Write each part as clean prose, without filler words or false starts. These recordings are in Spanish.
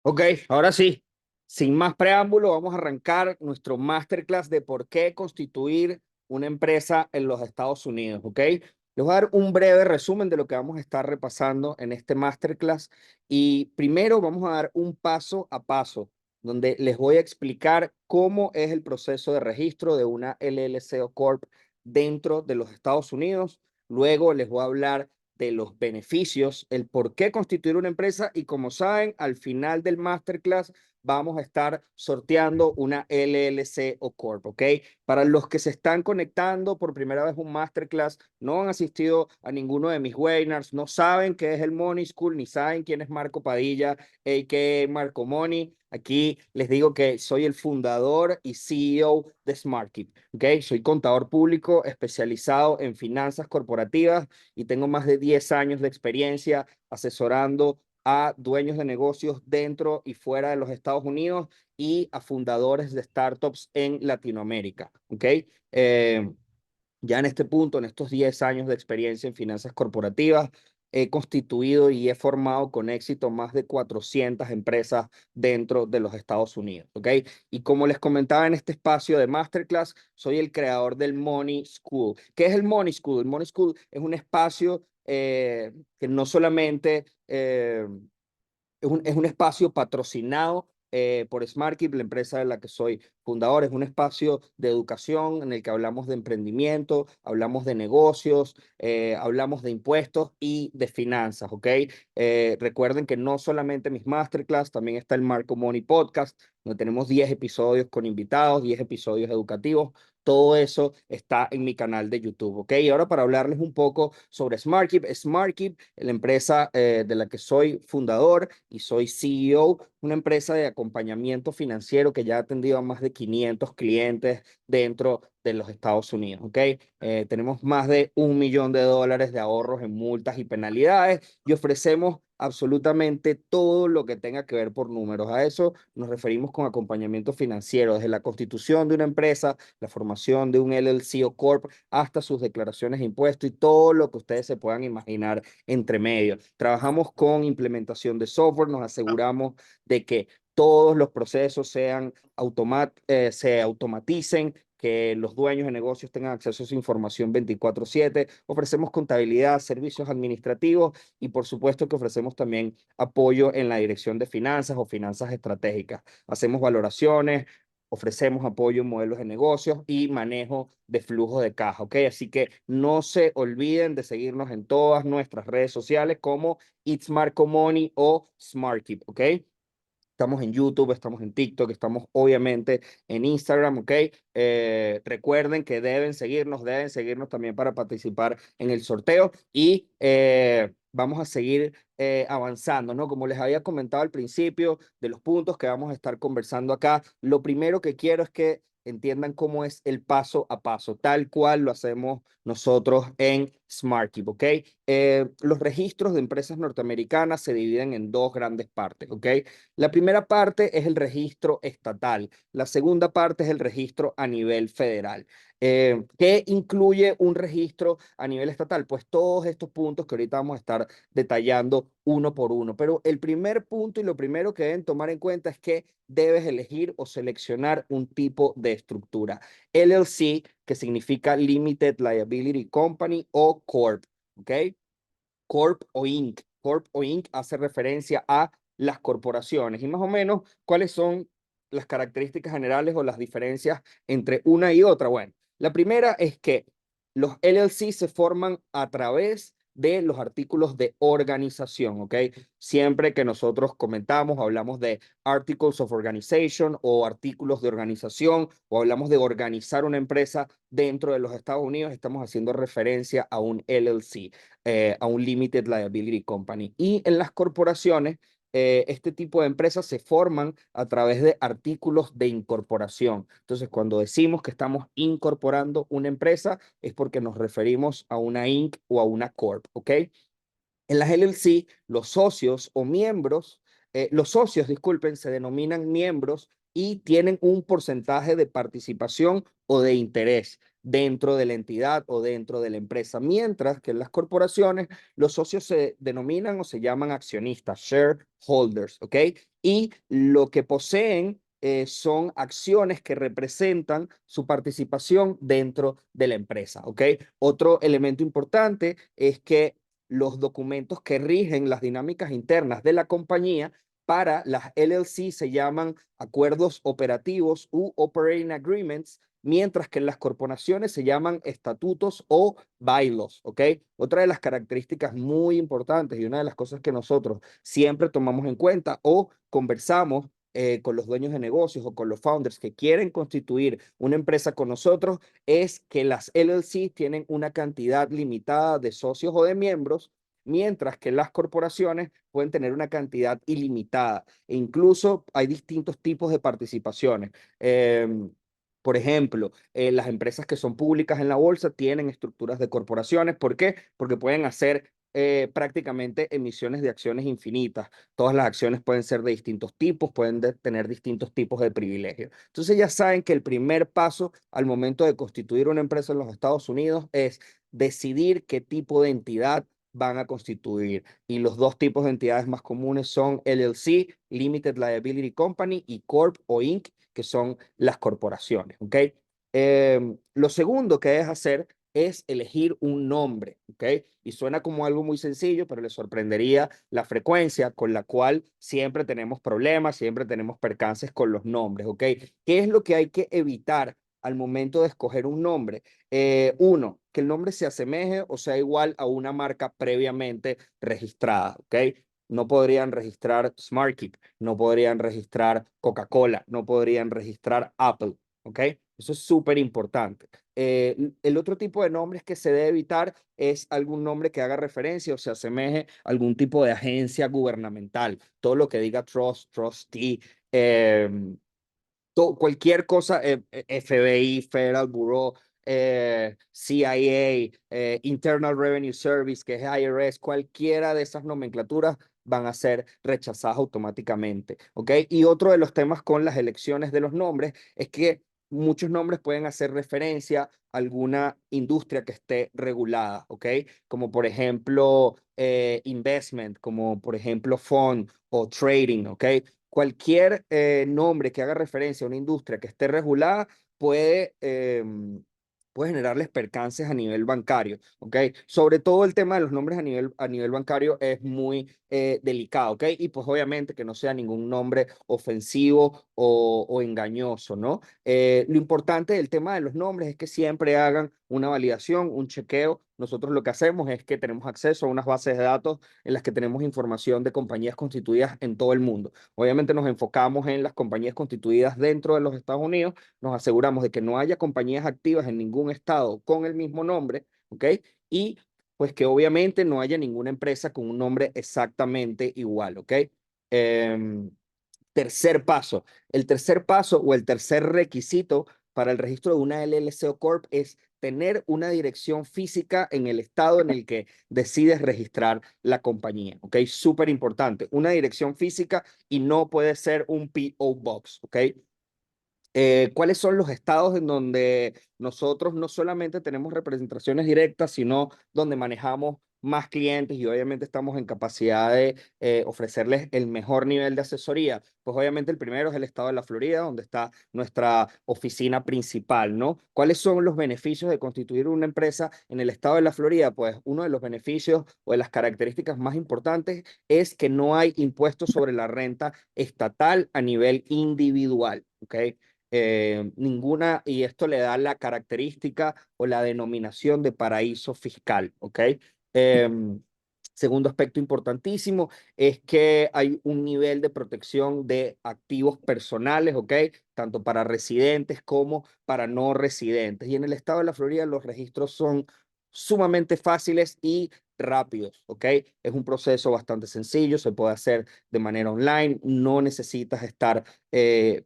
Ok, ahora sí, sin más preámbulo, vamos a arrancar nuestro masterclass de por qué constituir una empresa en los Estados Unidos, ¿ok? Les voy a dar un breve resumen de lo que vamos a estar repasando en este masterclass y primero vamos a dar un paso a paso donde les voy a explicar cómo es el proceso de registro de una LLC o Corp dentro de los Estados Unidos. Luego les voy a hablar de los beneficios, el por qué constituir una empresa y como saben, al final del masterclass vamos a estar sorteando una LLC o Corp, ¿ok? Para los que se están conectando por primera vez a un masterclass, no han asistido a ninguno de mis webinars, no saben qué es el Money School, ni saben quién es Marco Padilla, a.k.a. Marco Money. Aquí les digo que soy el fundador y CEO de SmartKeep, ¿ok? Soy contador público especializado en finanzas corporativas y tengo más de 10 años de experiencia asesorando a dueños de negocios dentro y fuera de los Estados Unidos y a fundadores de startups en Latinoamérica. ¿Ok? Ya en este punto, en estos 10 años de experiencia en finanzas corporativas, he constituido y he formado con éxito más de 400 empresas dentro de los Estados Unidos, ¿ok? Y como les comentaba en este espacio de Masterclass, soy el creador del Money School. ¿Qué es el Money School? El Money School es un espacio que no solamente es un espacio patrocinado por SmartKeep, la empresa de la que soy fundador. Es un espacio de educación en el que hablamos de emprendimiento, hablamos de negocios, hablamos de impuestos y de finanzas, ¿ok? Recuerden que no solamente mis masterclass, también está el Marco Money Podcast, donde tenemos 10 episodios con invitados, 10 episodios educativos. Todo eso está en mi canal de YouTube, ¿ok? Y ahora para hablarles un poco sobre SmartKeep. SmartKeep, la empresa de la que soy fundador y soy CEO, una empresa de acompañamiento financiero que ya ha atendido a más de 500 clientes dentro de los Estados Unidos, ¿ok? Tenemos más de $1 millón de ahorros en multas y penalidades y ofrecemos absolutamente todo lo que tenga que ver por números. A eso nos referimos con acompañamiento financiero, desde la constitución de una empresa, la formación de un LLC o Corp, hasta sus declaraciones de impuestos y todo lo que ustedes se puedan imaginar entre medio. Trabajamos con implementación de software, nos aseguramos de que todos los procesos se automaticen, que los dueños de negocios tengan acceso a su información 24/7. Ofrecemos contabilidad, servicios administrativos y por supuesto que ofrecemos también apoyo en la dirección de finanzas o finanzas estratégicas. Hacemos valoraciones, ofrecemos apoyo en modelos de negocios y manejo de flujo de caja, ¿ok? Así que no se olviden de seguirnos en todas nuestras redes sociales como It's Marco Money o SmartKeep, ¿ok? Estamos en YouTube, estamos en TikTok, estamos obviamente en Instagram, ¿ok? Recuerden que deben seguirnos también para participar en el sorteo y vamos a seguir avanzando, ¿no? Como les había comentado al principio de los puntos que vamos a estar conversando acá, lo primero que quiero es que entiendan cómo es el paso a paso, tal cual lo hacemos nosotros en SmartKeep, ¿ok? Los registros de empresas norteamericanas se dividen en dos grandes partes, ¿ok? La primera parte es el registro estatal, la segunda parte es el registro a nivel federal. ¿Qué incluye un registro a nivel estatal? Pues todos estos puntos que ahorita vamos a estar detallando uno por uno. Pero el primer punto y lo primero que deben tomar en cuenta es que debes elegir o seleccionar un tipo de estructura. LLC, que significa Limited Liability Company o Corp, ¿ok? Corp o Inc. Corp o Inc. hace referencia a las corporaciones y más o menos cuáles son las características generales o las diferencias entre una y otra. Bueno, la primera es que los LLC se forman a través de los artículos de organización, ¿ok? Siempre que nosotros comentamos, hablamos de Articles of Organization o artículos de organización o hablamos de organizar una empresa dentro de los Estados Unidos, estamos haciendo referencia a un LLC, a un Limited Liability Company. Y en las corporaciones, este tipo de empresas se forman a través de artículos de incorporación. Entonces, cuando decimos que estamos incorporando una empresa, es porque nos referimos a una Inc. o a una Corp, ¿ok? En las LLC, los socios, disculpen, se denominan miembros y tienen un porcentaje de participación o de interés dentro de la entidad o dentro de la empresa, mientras que en las corporaciones los socios se denominan o se llaman accionistas, shareholders, ¿ok? y lo que poseen son acciones que representan su participación dentro de la empresa, ¿ok? Otro elemento importante es que los documentos que rigen las dinámicas internas de la compañía para las LLC se llaman acuerdos operativos u operating agreements, mientras que en las corporaciones se llaman estatutos o bylaws, ¿ok? Otra de las características muy importantes y una de las cosas que nosotros siempre tomamos en cuenta o conversamos con los dueños de negocios o con los founders que quieren constituir una empresa con nosotros es que las LLC tienen una cantidad limitada de socios o de miembros, mientras que las corporaciones pueden tener una cantidad ilimitada. E incluso hay distintos tipos de participaciones. Por ejemplo, las empresas que son públicas en la bolsa tienen estructuras de corporaciones. ¿Por qué? Porque pueden hacer prácticamente emisiones de acciones infinitas. Todas las acciones pueden ser de distintos tipos, pueden tener distintos tipos de privilegios. Entonces ya saben que el primer paso al momento de constituir una empresa en los Estados Unidos es decidir qué tipo de entidad van a constituir. Y los dos tipos de entidades más comunes son LLC, Limited Liability Company, y Corp o Inc., que son las corporaciones, ¿ok? Lo segundo que debes hacer es elegir un nombre, ¿ok? Y suena como algo muy sencillo, pero les sorprendería la frecuencia con la cual siempre tenemos problemas, siempre tenemos percances con los nombres, ¿ok? ¿Qué es lo que hay que evitar al momento de escoger un nombre? Uno, que el nombre se asemeje o sea igual a una marca previamente registrada, ¿ok? No podrían registrar SmartKeep, no podrían registrar Coca-Cola, no podrían registrar Apple, ¿ok? Eso es súper importante. El otro tipo de nombres que se debe evitar es algún nombre que haga referencia o se asemeje a algún tipo de agencia gubernamental. Todo lo que diga trust, trustee, cualquier cosa, FBI, Federal Bureau, CIA, Internal Revenue Service, que es IRS, cualquiera de esas nomenclaturas van a ser rechazadas automáticamente, ¿ok? Y otro de los temas con las elecciones de los nombres es que muchos nombres pueden hacer referencia a alguna industria que esté regulada, ¿ok? Como por ejemplo investment, como por ejemplo fund o trading, ¿ok? Cualquier nombre que haga referencia a una industria que esté regulada puede generarles percances a nivel bancario, ¿ok? Sobre todo el tema de los nombres a nivel bancario es muy delicado, ¿ok? Y pues obviamente que no sea ningún nombre ofensivo o engañoso, ¿no? Lo importante del tema de los nombres es que siempre hagan una validación, un chequeo. Nosotros lo que hacemos es que tenemos acceso a unas bases de datos en las que tenemos información de compañías constituidas en todo el mundo. Obviamente nos enfocamos en las compañías constituidas dentro de los Estados Unidos, nos aseguramos de que no haya compañías activas en ningún estado con el mismo nombre, ¿ok? Y pues que obviamente no haya ninguna empresa con un nombre exactamente igual, ¿ok? Em, Tercer paso. El tercer paso o el tercer requisito para el registro de una LLC o Corp es tener una dirección física en el estado en el que decides registrar la compañía. ¿Ok? Súper importante. Una dirección física y no puede ser un P.O. Box. ¿Ok? ¿Cuáles son los estados en donde nosotros no solamente tenemos representaciones directas, sino donde manejamos más clientes y obviamente estamos en capacidad de ofrecerles el mejor nivel de asesoría? Pues obviamente el primero es el estado de la Florida, donde está nuestra oficina principal, ¿no? ¿Cuáles son los beneficios de constituir una empresa en el estado de la Florida? Pues uno de los beneficios o de las características más importantes es que no hay impuestos sobre la renta estatal a nivel individual, ¿ok? Ninguna, y esto le da la característica o la denominación de paraíso fiscal, ¿ok? Em, Segundo aspecto importantísimo es que hay un nivel de protección de activos personales, ¿ok? Tanto para residentes como para no residentes. Y en el estado de la Florida los registros son sumamente fáciles y rápidos, ¿ok? Es un proceso bastante sencillo, se puede hacer de manera online, no necesitas estar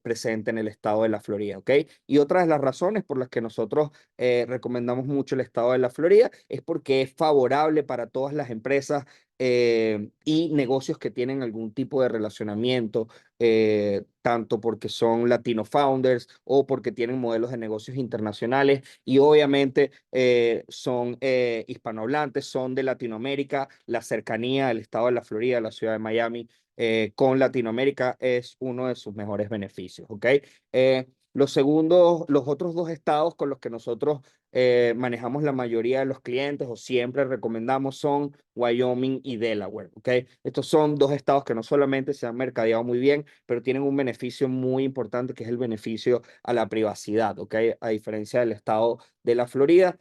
presente en el estado de la Florida, ¿ok? Y otra de las razones por las que nosotros recomendamos mucho el estado de la Florida es porque es favorable para todas las empresas y negocios que tienen algún tipo de relacionamiento, tanto porque son latino founders o porque tienen modelos de negocios internacionales y obviamente son hispanohablantes, son de Latinoamérica, la cercanía del estado de la Florida, la ciudad de Miami con Latinoamérica es uno de sus mejores beneficios, ¿ok? Los otros dos estados con los que nosotros manejamos la mayoría de los clientes o siempre recomendamos son Wyoming y Delaware, ¿ok? Estos son dos estados que no solamente se han mercadeado muy bien, pero tienen un beneficio muy importante que es el beneficio a la privacidad, ¿ok? A diferencia del estado de la Florida,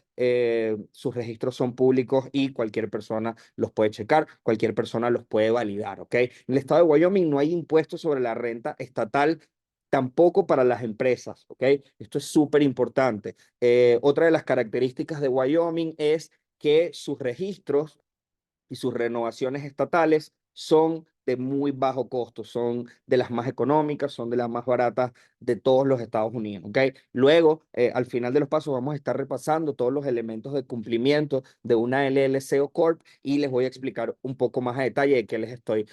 sus registros son públicos y cualquier persona los puede checar, cualquier persona los puede validar, ¿ok? En el estado de Wyoming no hay impuestos sobre la renta estatal, tampoco para las empresas, ¿ok? Esto es súper importante. Otra de las características de Wyoming es que sus registros y sus renovaciones estatales son de muy bajo costo, son de las más económicas, son de las más baratas de todos los Estados Unidos, ¿ok? Luego, al final de los pasos, vamos a estar repasando todos los elementos de cumplimiento de una LLC o Corp y les voy a explicar un poco más a detalle de qué les estoy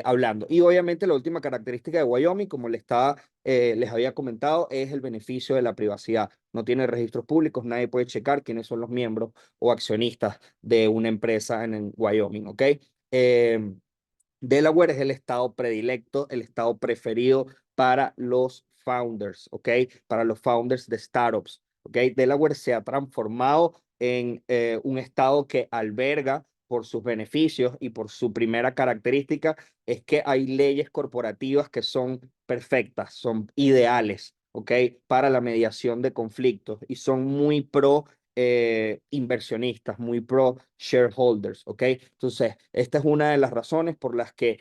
hablando. Y obviamente la última característica de Wyoming, como les había comentado, es el beneficio de la privacidad. No tiene registros públicos, nadie puede checar quiénes son los miembros o accionistas de una empresa en Wyoming, ¿ok? Eh, Delaware es el estado predilecto, el estado preferido para los founders, ¿ok? Para los founders de startups, ¿ok? Delaware se ha transformado en un estado que alberga por sus beneficios y por su primera característica es que hay leyes corporativas que son perfectas, son ideales, ¿ok? Para la mediación de conflictos y son muy pro inversionistas, muy pro shareholders, ¿ok? Entonces, esta es una de las razones por las que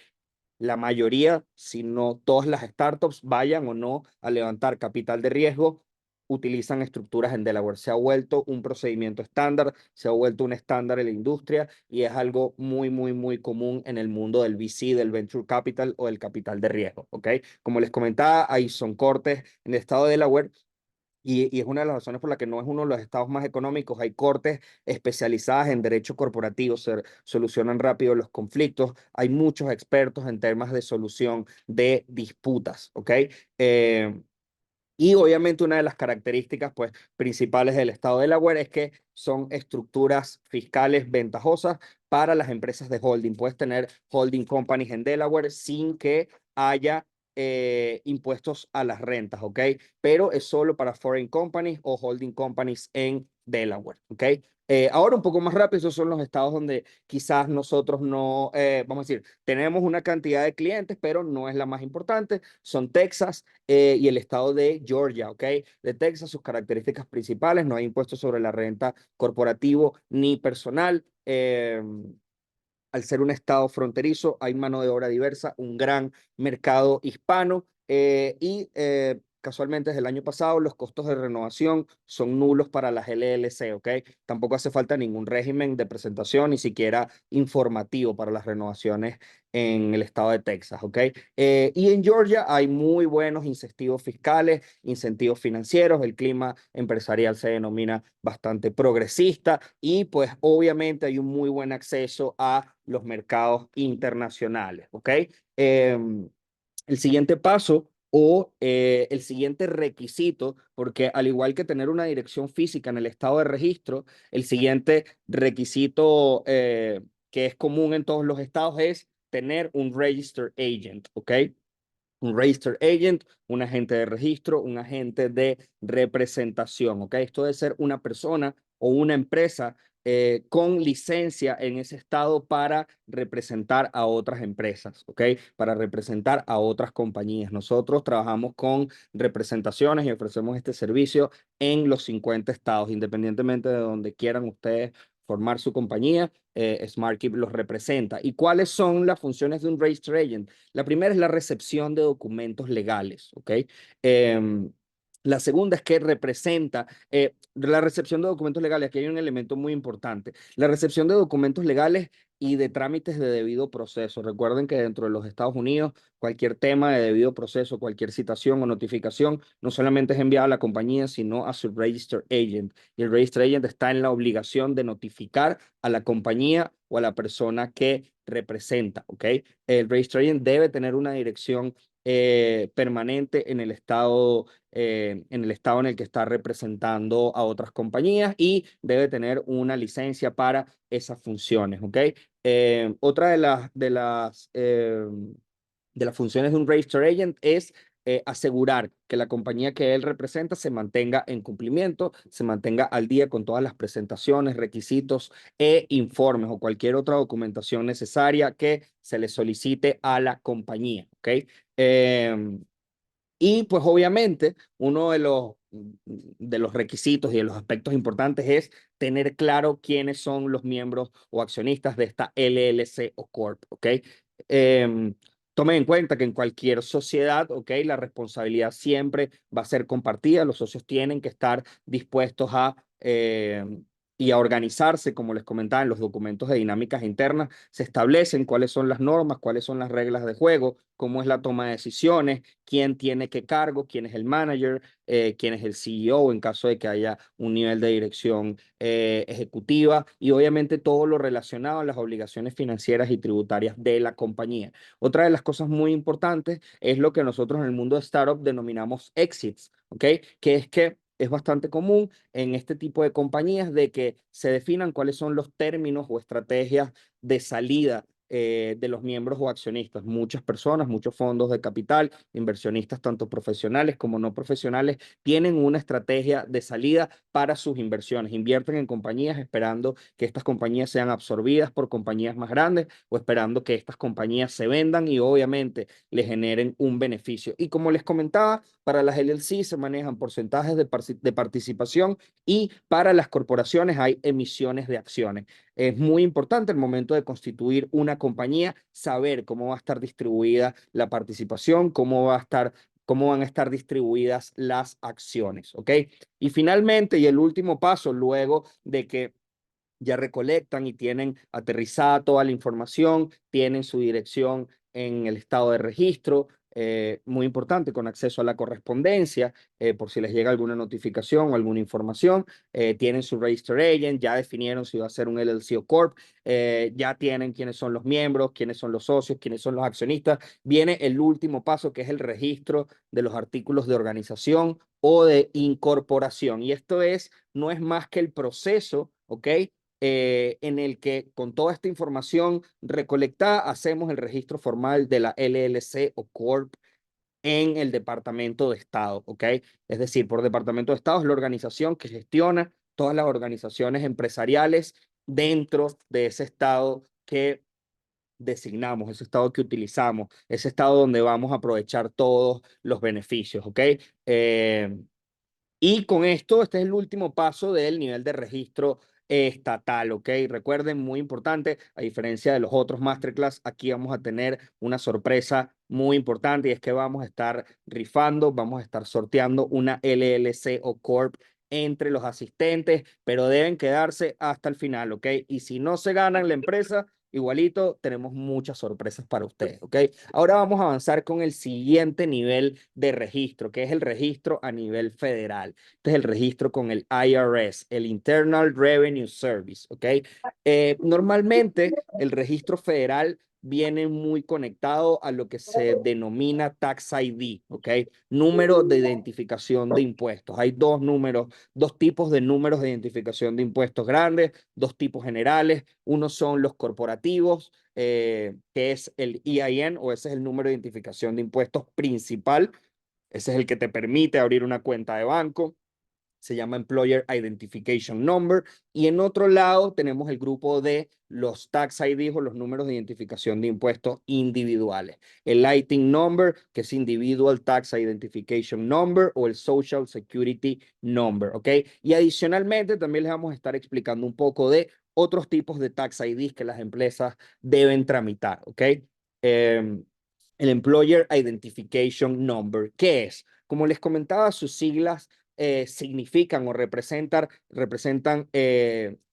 la mayoría, si no todas las startups, vayan o no a levantar capital de riesgo, utilizan estructuras en Delaware. Se ha vuelto un procedimiento estándar, se ha vuelto un estándar en la industria y es algo muy, muy, muy común en el mundo del VC, del Venture Capital o del capital de riesgo, ¿ok? Como les comentaba, ahí son cortes en el estado de Delaware y es una de las razones por la que no es uno de los estados más económicos. Hay cortes especializadas en derecho corporativo, se solucionan rápido los conflictos. Hay muchos expertos en temas de solución de disputas, ¿ok? Eh, y obviamente una de las características pues, principales del estado de Delaware es que son estructuras fiscales ventajosas para las empresas de holding. Puedes tener holding companies en Delaware sin que haya impuestos a las rentas, ¿ok? Pero es solo para foreign companies o holding companies en Delaware, ¿ok? Ahora un poco más rápido, esos son los estados donde quizás nosotros no, vamos a decir, tenemos una cantidad de clientes, pero no es la más importante. Son Texas y el estado de Georgia, ¿ok? De Texas, sus características principales, no hay impuestos sobre la renta corporativo ni personal. Al ser un estado fronterizo, hay mano de obra diversa, un gran mercado hispano casualmente desde el año pasado los costos de renovación son nulos para las LLC, ¿ok? Tampoco hace falta ningún régimen de presentación, ni siquiera informativo para las renovaciones en el estado de Texas, ¿ok? Y en Georgia hay muy buenos incentivos fiscales, incentivos financieros, el clima empresarial se denomina bastante progresista y pues obviamente hay un muy buen acceso a los mercados internacionales, ¿ok? El siguiente paso el siguiente requisito, porque al igual que tener una dirección física en el estado de registro, el siguiente requisito que es común en todos los estados es tener un registered agent, ¿ok? Un registered agent, un agente de registro, un agente de representación, ¿ok? Esto debe ser una persona o una empresa con licencia en ese estado para representar a otras empresas, ¿ok? Para representar a otras compañías. Nosotros trabajamos con representaciones y ofrecemos este servicio en los 50 estados, independientemente de donde quieran ustedes formar su compañía, SmartKeep los representa. ¿Y cuáles son las funciones de un registered agent? La primera es la recepción de documentos legales, ¿ok? La segunda es que representa la recepción de documentos legales. Aquí hay un elemento muy importante. La recepción de documentos legales y de trámites de debido proceso. Recuerden que dentro de los Estados Unidos, cualquier tema de debido proceso, cualquier citación o notificación, no solamente es enviada a la compañía, sino a su registered agent. Y el registered agent está en la obligación de notificar a la compañía o a la persona que representa, ¿ok? El registered agent debe tener una dirección permanente en el estado en el que está representando a otras compañías y debe tener una licencia para esas funciones, ¿ok? Otra de las de las funciones de un register agent es asegurar que la compañía que él representa se mantenga en cumplimiento, se mantenga al día con todas las presentaciones, requisitos e informes o cualquier otra documentación necesaria que se le solicite a la compañía, ¿ok? Y pues obviamente uno de los requisitos y de los aspectos importantes es tener claro quiénes son los miembros o accionistas de esta LLC o Corp, ¿ok? Em, Tomen en cuenta que en cualquier sociedad, ¿ok? La responsabilidad siempre va a ser compartida. Los socios tienen que estar dispuestos y a organizarse, como les comentaba, en los documentos de dinámicas internas. Se establecen cuáles son las normas, cuáles son las reglas de juego, cómo es la toma de decisiones, quién tiene qué cargo, quién es el manager, quién es el CEO en caso de que haya un nivel de dirección ejecutiva y obviamente todo lo relacionado a las obligaciones financieras y tributarias de la compañía. Otra de las cosas muy importantes es lo que nosotros en el mundo de startup denominamos exits, ¿ok? Que es que es bastante común en este tipo de compañías de que se definan cuáles son los términos o estrategias de salida de los miembros o accionistas. Muchas personas, muchos fondos de capital, inversionistas tanto profesionales como no profesionales, tienen una estrategia de salida para sus inversiones. Invierten en compañías esperando que estas compañías sean absorbidas por compañías más grandes o esperando que estas compañías se vendan y obviamente le generen un beneficio. Y como les comentaba, para las LLC se manejan porcentajes de participación y para las corporaciones hay emisiones de acciones. Es muy importante el momento de constituir una compañía, saber cómo va a estar distribuida la participación, cómo van a estar distribuidas las acciones, ¿ok? Y finalmente, y el último paso, luego de que ya recolectan y tienen aterrizada toda la información, tienen su dirección en el estado de registro, muy importante, con acceso a la correspondencia, por si les llega alguna notificación o alguna información, tienen su register agent, ya definieron si va a ser un LLC o Corp, ya tienen quiénes son los miembros, quiénes son los socios, quiénes son los accionistas. Viene el último paso, que es el registro de los artículos de organización o de incorporación. Y esto no es más que el proceso, ¿ok? En el que con toda esta información recolectada hacemos el registro formal de la LLC o Corp en el Departamento de Estado, ¿ok? Es decir, por Departamento de Estado es la organización que gestiona todas las organizaciones empresariales dentro de ese estado que designamos, ese estado que utilizamos, ese estado donde vamos a aprovechar todos los beneficios, ¿ok? Y con esto, este es el último paso del nivel de registro estatal, ¿ok? Recuerden, muy importante, a diferencia de los otros masterclass, aquí vamos a tener una sorpresa muy importante y es que vamos a estar rifando, vamos a estar sorteando una LLC o Corp entre los asistentes, pero deben quedarse hasta el final, ¿ok? Y si no se ganan la empresa, igualito, tenemos muchas sorpresas para ustedes, ¿ok? Ahora vamos a avanzar con el siguiente nivel de registro, que es el registro a nivel federal. Este es el registro con el IRS, el Internal Revenue Service, ¿ok? Normalmente el registro federal viene muy conectado a lo que se denomina Tax ID, ¿ok? Número de identificación de impuestos. Hay dos números, dos tipos de números de identificación de impuestos grandes, dos tipos generales. Uno son los corporativos, que es el EIN, o ese es el número de identificación de impuestos principal. Ese es el que te permite abrir una cuenta de banco. Se llama Employer Identification Number. Y en otro lado tenemos el grupo de los Tax IDs o los números de identificación de impuestos individuales. El ITIN Number, que es Individual Tax Identification Number, o el Social Security Number, ¿ok? Y adicionalmente también les vamos a estar explicando un poco de otros tipos de Tax IDs que las empresas deben tramitar, ¿ok? El Employer Identification Number, ¿qué es? Como les comentaba, sus siglas significan o representan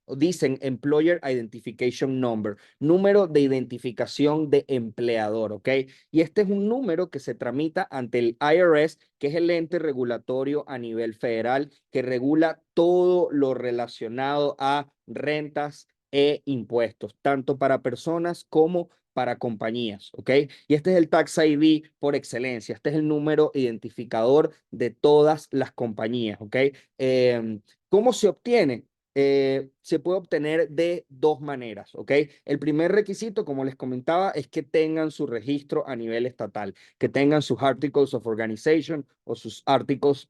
o dicen Employer Identification Number, número de identificación de empleador, ¿ok? Y este es un número que se tramita ante el IRS, que es el ente regulatorio a nivel federal que regula todo lo relacionado a rentas e impuestos, tanto para personas como para compañías, ¿ok? Y este es el Tax ID por excelencia, este es el número identificador de todas las compañías, ¿ok? ¿Cómo se obtiene? se puede obtener de dos maneras, ¿ok? El primer requisito, como les comentaba, es que tengan su registro a nivel estatal, que tengan sus Articles of Organization o sus Articles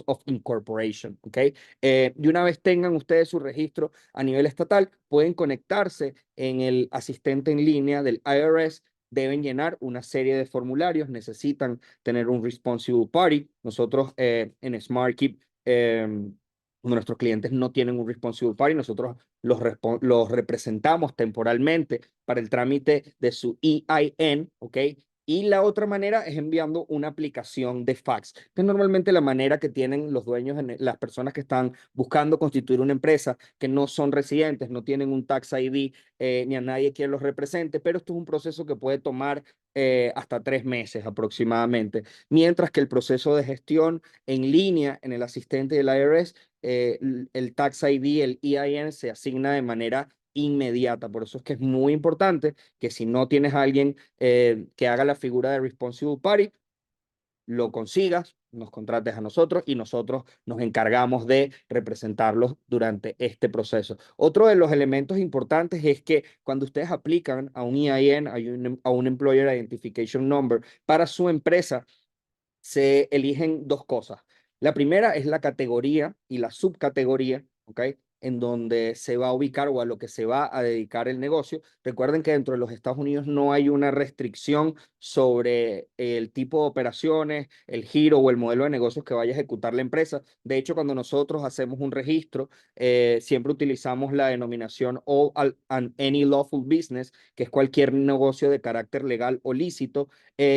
of Incorporation, ¿ok? Y una vez tengan ustedes su registro a nivel estatal, pueden conectarse en el asistente en línea del IRS. Deben llenar una serie de formularios, necesitan tener un responsible party. Nosotros en SmartKeep, cuando nuestros clientes no tienen un responsible party, nosotros los representamos temporalmente para el trámite de su EIN, ¿ok? Y la otra manera es enviando una aplicación de fax, que es normalmente la manera que tienen los dueños, las personas que están buscando constituir una empresa, que no son residentes, no tienen un tax ID, ni a nadie quien los represente, pero esto es un proceso que puede tomar hasta 3 meses aproximadamente, mientras que el proceso de gestión en línea en el asistente del IRS, el Tax ID, el EIN, se asigna de manera inmediata. Por eso es que es muy importante que si no tienes a alguien que haga la figura de Responsible Party, lo consigas, nos contrates a nosotros y nosotros nos encargamos de representarlos durante este proceso. Otro de los elementos importantes es que cuando ustedes aplican a un EIN, a un Employer Identification Number para su empresa, se eligen dos cosas. La primera es la categoría y la subcategoría, ¿ok? En donde se va a ubicar o a lo que se va a dedicar el negocio. Recuerden que dentro de los Estados Unidos no hay una restricción sobre el tipo de operaciones, el giro o el modelo de negocios que vaya a ejecutar la empresa. De hecho, cuando nosotros hacemos un registro, siempre utilizamos la denominación All and Any Lawful Business, que es cualquier negocio de carácter legal o lícito.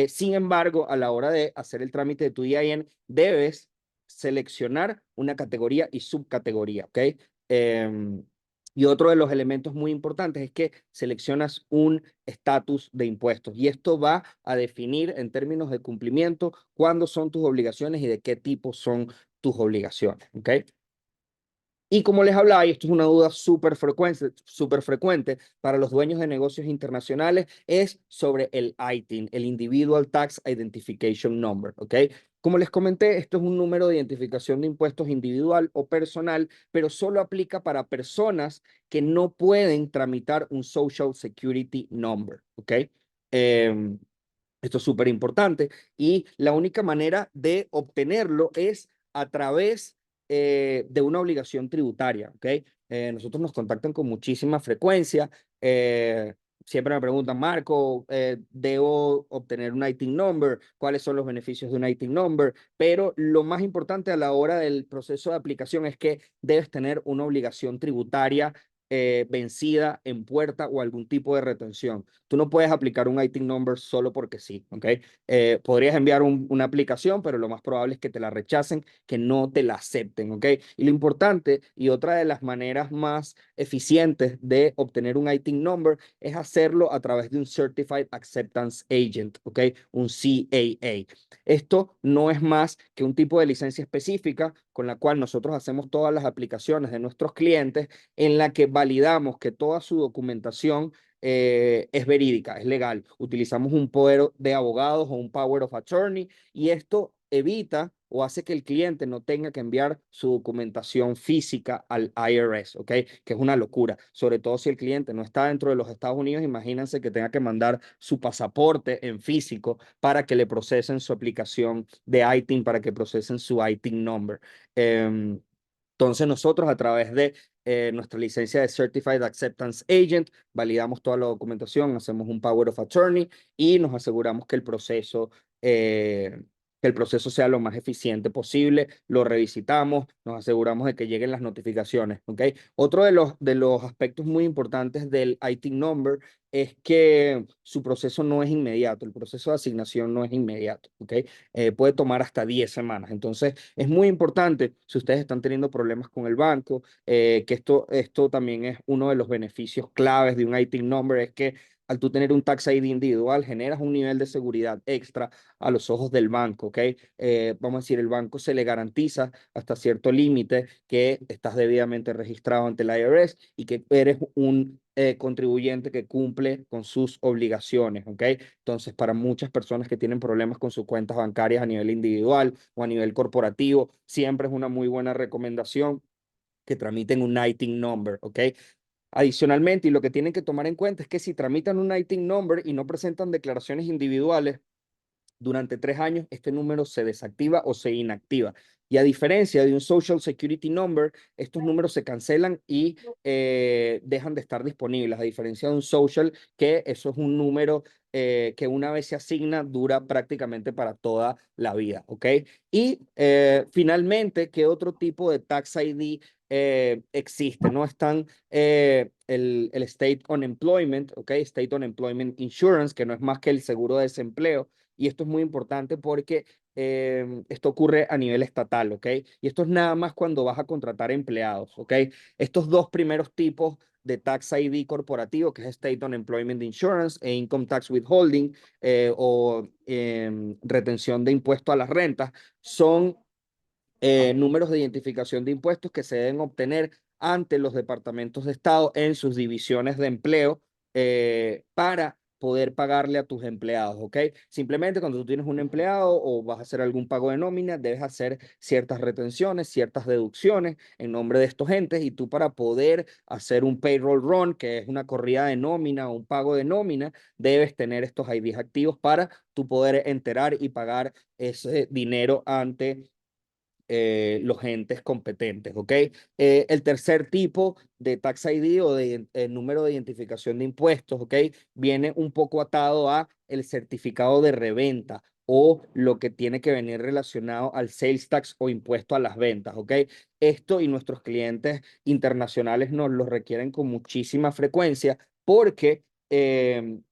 Sin embargo, a la hora de hacer el trámite de tu EIN, debes seleccionar una categoría y subcategoría, ¿ok? Em, y otro de los elementos muy importantes es que seleccionas un estatus de impuestos y esto va a definir en términos de cumplimiento cuándo son tus obligaciones y de qué tipo son tus obligaciones, ¿ok? Y como les hablaba, y esto es una duda súper frecuente para los dueños de negocios internacionales, es sobre el ITIN, el Individual Tax Identification Number, ¿ok? Como les comenté, esto es un número de identificación de impuestos individual o personal, pero solo aplica para personas que no pueden tramitar un Social Security Number, ¿ok? Em, Esto es súper importante y la única manera de obtenerlo es a través de una obligación tributaria, ¿ok? Nosotros nos contactan con muchísima frecuencia. eh, Siempre me preguntan, Marco, ¿debo obtener un ITIN number? ¿Cuáles son los beneficios de un ITIN number? Pero lo más importante a la hora del proceso de aplicación es que debes tener una obligación tributaria vencida en puerta o algún tipo de retención. Tú no puedes aplicar un ITIN number solo porque sí, ¿ok? Podrías enviar una aplicación, pero lo más probable es que te la rechacen, que no te la acepten, ¿ok? Y lo importante y otra de las maneras más eficientes de obtener un ITIN number es hacerlo a través de un Certified Acceptance Agent, ¿ok? Un CAA. Esto no es más que un tipo de licencia específica con la cual nosotros hacemos todas las aplicaciones de nuestros clientes en la que validamos que toda su documentación es verídica, es legal. Utilizamos un poder de abogados o un power of attorney y esto evita o hace que el cliente no tenga que enviar su documentación física al IRS, ¿ok? Que es una locura, sobre todo si el cliente no está dentro de los Estados Unidos, imagínense que tenga que mandar su pasaporte en físico para que le procesen su aplicación de ITIN, para que procesen su ITIN number. Entonces nosotros a través de nuestra licencia de Certified Acceptance Agent validamos toda la documentación, hacemos un Power of Attorney y nos aseguramos que el proceso sea lo más eficiente posible, lo revisitamos, nos aseguramos de que lleguen las notificaciones, ¿ok? Otro de los aspectos muy importantes del ITIN number es que su proceso no es inmediato, el proceso de asignación no es inmediato, ¿ok? Puede tomar hasta 10 semanas. Entonces, es muy importante, si ustedes están teniendo problemas con el banco, que esto también es uno de los beneficios claves de un ITIN number, es que al tú tener un Tax ID individual, generas un nivel de seguridad extra a los ojos del banco, ¿ok? Vamos a decir, el banco se le garantiza hasta cierto límite que estás debidamente registrado ante el IRS y que eres un contribuyente que cumple con sus obligaciones, ¿ok? Entonces, para muchas personas que tienen problemas con sus cuentas bancarias a nivel individual o a nivel corporativo, siempre es una muy buena recomendación que tramiten un ITIN number, ¿ok? Adicionalmente, y lo que tienen que tomar en cuenta es que si tramitan un ITIN number y no presentan declaraciones individuales, durante 3 años este número se desactiva o se inactiva. Y a diferencia de un Social Security Number, estos números se cancelan y dejan de estar disponibles, a diferencia de un Social, que eso es un número que una vez se asigna dura prácticamente para toda la vida, ¿ok? Y finalmente, ¿qué otro tipo de Tax ID existe? ¿No? Están el State Unemployment, ¿ok? State Unemployment Insurance, que no es más que el seguro de desempleo. Y esto es muy importante porque esto ocurre a nivel estatal, ¿ok? Y esto es nada más cuando vas a contratar empleados, ¿ok? Estos dos primeros tipos de Tax ID corporativo, que es State Unemployment Insurance e Income Tax Withholding o retención de impuesto a las rentas, son números de identificación de impuestos que se deben obtener ante los departamentos de Estado en sus divisiones de empleo para poder pagarle a tus empleados, ¿ok? Simplemente cuando tú tienes un empleado o vas a hacer algún pago de nómina, debes hacer ciertas retenciones, ciertas deducciones en nombre de estos entes y tú para poder hacer un payroll run, que es una corrida de nómina o un pago de nómina, debes tener estos IDs activos para tú poder enterar y pagar ese dinero ante los entes competentes, ¿ok? El tercer tipo de Tax ID o de número de identificación de impuestos, ¿ok? Viene un poco atado a el certificado de reventa o lo que tiene que venir relacionado al sales tax o impuesto a las ventas, ¿ok? Esto y nuestros clientes internacionales nos lo requieren con muchísima frecuencia porque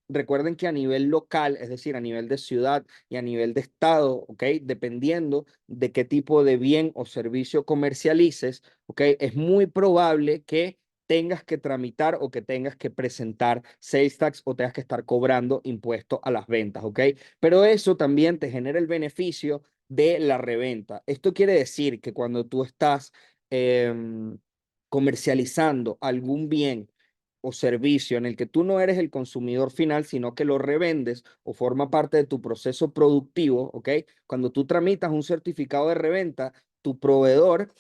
recuerden que a nivel local, es decir, a nivel de ciudad y a nivel de estado, ¿ok? Dependiendo de qué tipo de bien o servicio comercialices, ¿ok? Es muy probable que tengas que tramitar o que tengas que presentar sales tax o tengas que estar cobrando impuestos a las ventas, ¿ok? Pero eso también te genera el beneficio de la reventa. Esto quiere decir que cuando tú estás comercializando algún bien o servicio en el que tú no eres el consumidor final, sino que lo revendes o forma parte de tu proceso productivo, ¿ok? Cuando tú tramitas un certificado de reventa, tu proveedor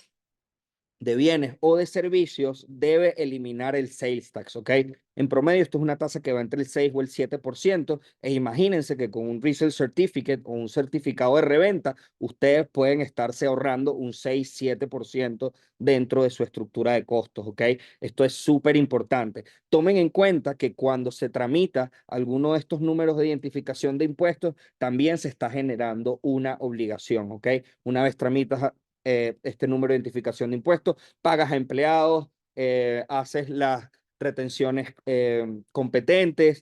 de bienes o de servicios debe eliminar el sales tax, ¿ok? En promedio, esto es una tasa que va entre el 6 o el 7%, e imagínense que con un resale certificate o un certificado de reventa, ustedes pueden estarse ahorrando un 6-7% dentro de su estructura de costos, ¿ok? Esto es súper importante. Tomen en cuenta que cuando se tramita alguno de estos números de identificación de impuestos, también se está generando una obligación, ¿ok? Una vez tramitas este número de identificación de impuestos, pagas a empleados, haces las retenciones competentes,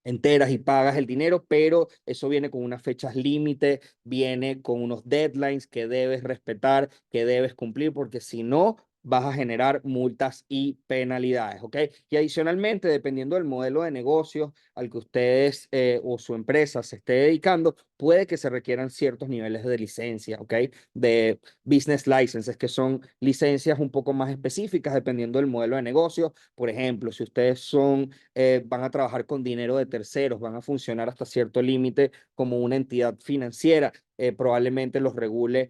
enteras y pagas el dinero, pero eso viene con unas fechas límite, viene con unos deadlines que debes respetar, que debes cumplir, porque si no, vas a generar multas y penalidades, ¿ok? Y adicionalmente, dependiendo del modelo de negocio al que ustedes o su empresa se esté dedicando, puede que se requieran ciertos niveles de licencia, ¿ok? De business licenses, que son licencias un poco más específicas dependiendo del modelo de negocio. Por ejemplo, si ustedes van a trabajar con dinero de terceros, van a funcionar hasta cierto límite como una entidad financiera, probablemente los regule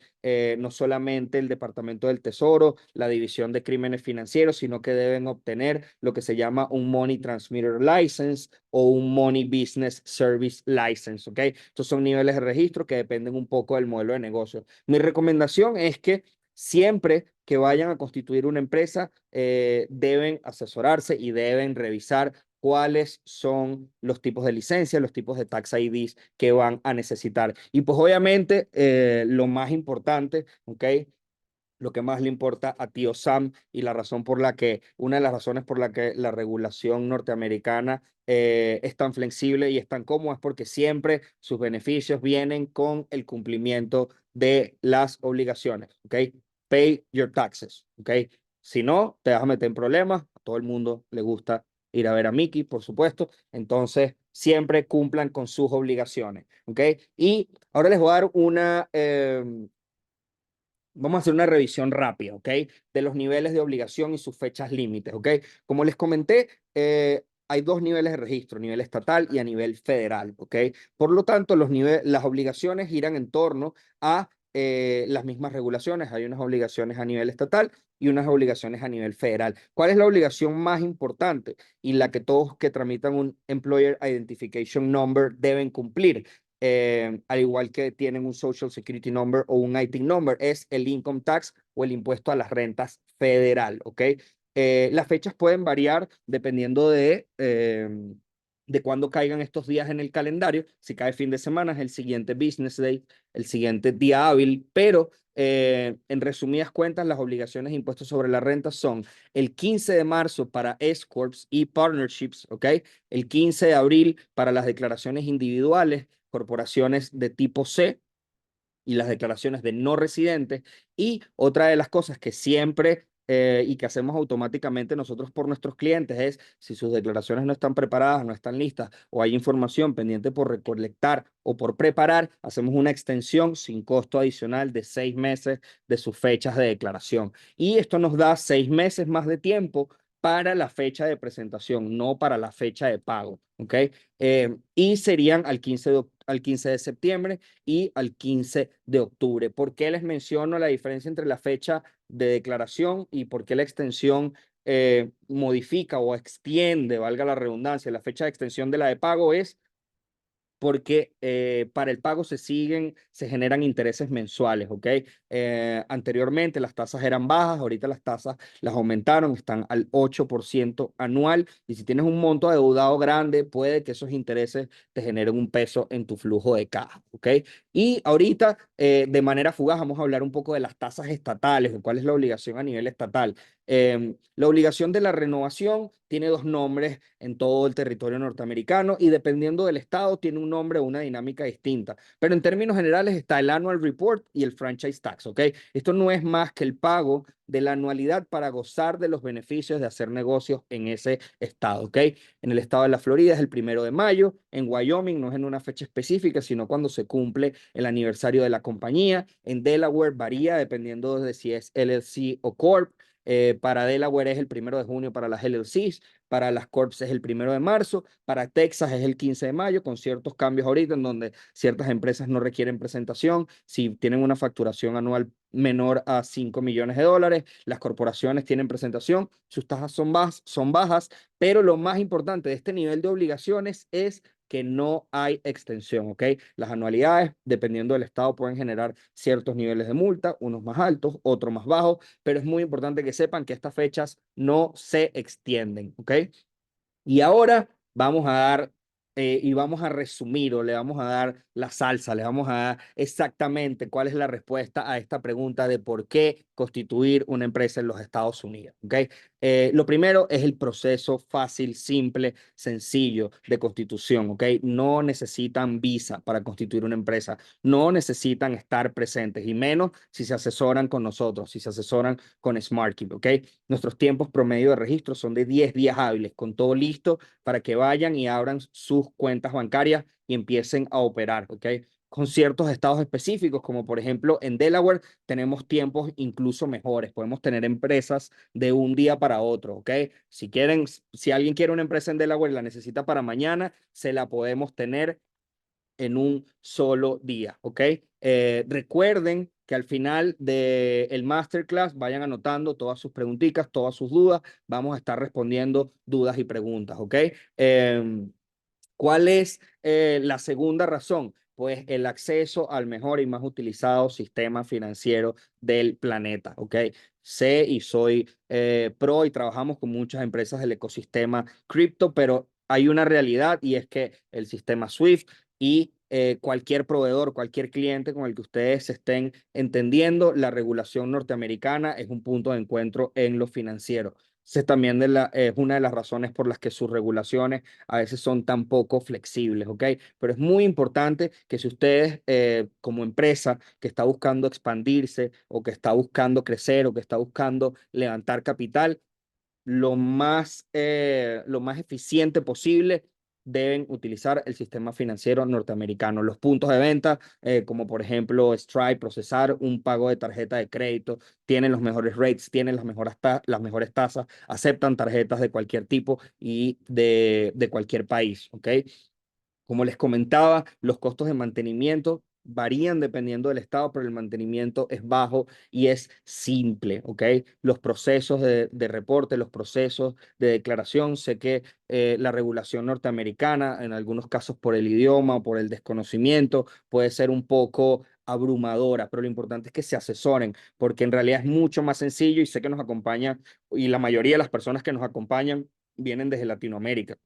no solamente el Departamento del Tesoro, la División de Crímenes Financieros, sino que deben obtener lo que se llama un Money Transmitter License o un Money Business Service License, ¿ok? Estos son niveles de registro que dependen un poco del modelo de negocio. Mi recomendación es que siempre que vayan a constituir una empresa, deben asesorarse y deben revisar cuáles son los tipos de licencias, los tipos de tax IDs que van a necesitar. Y pues obviamente lo más importante, ¿ok? Lo que más le importa a tío Sam y la razón por la que, una de las razones por la que la regulación norteamericana es tan flexible y es tan cómoda es porque siempre sus beneficios vienen con el cumplimiento de las obligaciones, ¿ok? Pay your taxes, ¿ok? Si no, te vas a meter en problemas. A todo el mundo le gusta ir a ver a Mickey, por supuesto. Entonces, siempre cumplan con sus obligaciones, ¿ok? Y ahora les voy a dar vamos a hacer una revisión rápida, ¿ok? De los niveles de obligación y sus fechas límites, ¿ok? Como les comenté, hay dos niveles de registro, a nivel estatal y a nivel federal, ¿ok? Por lo tanto, las obligaciones giran en torno a las mismas regulaciones. Hay unas obligaciones a nivel estatal y unas obligaciones a nivel federal. ¿Cuál es la obligación más importante y la que todos que tramitan un Employer Identification Number deben cumplir? Al igual que tienen un Social Security Number o un IT Number, es el Income Tax o el impuesto a las rentas federal, ¿ok? Las fechas pueden variar dependiendo de cuándo caigan estos días en el calendario. Si cae fin de semana, es el siguiente business day, el siguiente día hábil, pero en resumidas cuentas, las obligaciones de impuestos sobre la renta son el 15 de marzo para S-Corps y Partnerships, ¿ok? El 15 de abril para las declaraciones individuales, corporaciones de tipo C, y las declaraciones de no residentes. Y otra de las cosas que siempre y que hacemos automáticamente nosotros por nuestros clientes es, si sus declaraciones no están preparadas, no están listas o hay información pendiente por recolectar o por preparar, hacemos una extensión sin costo adicional de 6 meses de sus fechas de declaración. Y esto nos da 6 meses más de tiempo para la fecha de presentación, no para la fecha de pago, ¿ok? Y serían al 15 de septiembre y al 15 de octubre. ¿Por qué les menciono la diferencia entre la fecha de declaración y por qué la extensión modifica o extiende, valga la redundancia, la fecha de extensión de la de pago? Es porque para el pago se generan intereses mensuales, ¿ok? Anteriormente las tasas eran bajas, ahorita las tasas las aumentaron, están al 8% anual, y si tienes un monto adeudado grande, puede que esos intereses te generen un peso en tu flujo de caja, ¿ok? Y ahorita, de manera fugaz, vamos a hablar un poco de las tasas estatales, o cuál es la obligación a nivel estatal. La obligación de la renovación tiene dos nombres en todo el territorio norteamericano y dependiendo del estado tiene un nombre o una dinámica distinta. Pero en términos generales está el Annual Report y el Franchise Tax, ¿ok? Esto no es más que el pago de la anualidad para gozar de los beneficios de hacer negocios en ese estado, ¿ok? En el estado de la Florida es el 1 de mayo, en Wyoming no es en una fecha específica, sino cuando se cumple el aniversario de la compañía. En Delaware varía dependiendo de si es LLC o Corp. Para Delaware es el 1 de junio para las LLCs, para las Corps es el 1 de marzo, para Texas es el 15 de mayo, con ciertos cambios ahorita en donde ciertas empresas no requieren presentación. Si tienen una facturación anual menor a $5 millones, las corporaciones tienen presentación, sus tasas son bajas, pero lo más importante de este nivel de obligaciones es que no hay extensión, ¿ok? Las anualidades, dependiendo del estado, pueden generar ciertos niveles de multa, unos más altos, otros más bajos, pero es muy importante que sepan que estas fechas no se extienden, ¿ok? Y ahora vamos a dar y vamos a resumir o le vamos a dar la salsa, le vamos a dar exactamente cuál es la respuesta a esta pregunta de por qué constituir una empresa en los Estados Unidos. ¿Ok? Lo primero es el proceso fácil, simple, sencillo de constitución. ¿Ok? No necesitan visa para constituir una empresa, no necesitan estar presentes y menos si se asesoran con nosotros, si se asesoran con SmartKeep. ¿Ok? Nuestros tiempos promedio de registro son de 10 días hábiles, con todo listo para que vayan y abran sus cuentas bancarias y empiecen a operar, ¿ok? Con ciertos estados específicos, como por ejemplo en Delaware, tenemos tiempos incluso mejores. Podemos tener empresas de un día para otro, ¿ok? Si quieren, si alguien quiere una empresa en Delaware y la necesita para mañana, se la podemos tener en un solo día, ¿ok? Recuerden que al final del masterclass vayan anotando todas sus preguntitas, todas sus dudas. Vamos a estar respondiendo dudas y preguntas, ¿ok? ¿Cuál es la segunda razón? Pues el acceso al mejor y más utilizado sistema financiero del planeta, ¿ok? Sé y soy pro y trabajamos con muchas empresas del ecosistema cripto, pero hay una realidad y es que el sistema SWIFT y cualquier proveedor, cualquier cliente con el que ustedes se estén entendiendo, la regulación norteamericana es un punto de encuentro en lo financiero. Es también es una de las razones por las que sus regulaciones a veces son tan poco flexibles, ¿ok? Pero es muy importante que si ustedes como empresa que está buscando expandirse o que está buscando crecer o que está buscando levantar capital, lo más eficiente posible, deben utilizar el sistema financiero norteamericano. Los puntos de venta, como por ejemplo Stripe, procesar un pago de tarjeta de crédito, tienen los mejores rates, tienen las mejores tasas, aceptan tarjetas de cualquier tipo y de cualquier país, ¿ok? Como les comentaba, los costos de mantenimiento varían dependiendo del estado, pero el mantenimiento es bajo y es simple, ¿ok? Los procesos de reporte, los procesos de declaración, sé que la regulación norteamericana, en algunos casos por el idioma o por el desconocimiento, puede ser un poco abrumadora, pero lo importante es que se asesoren, porque en realidad es mucho más sencillo y sé que nos acompaña, y la mayoría de las personas que nos acompañan vienen desde Latinoamérica.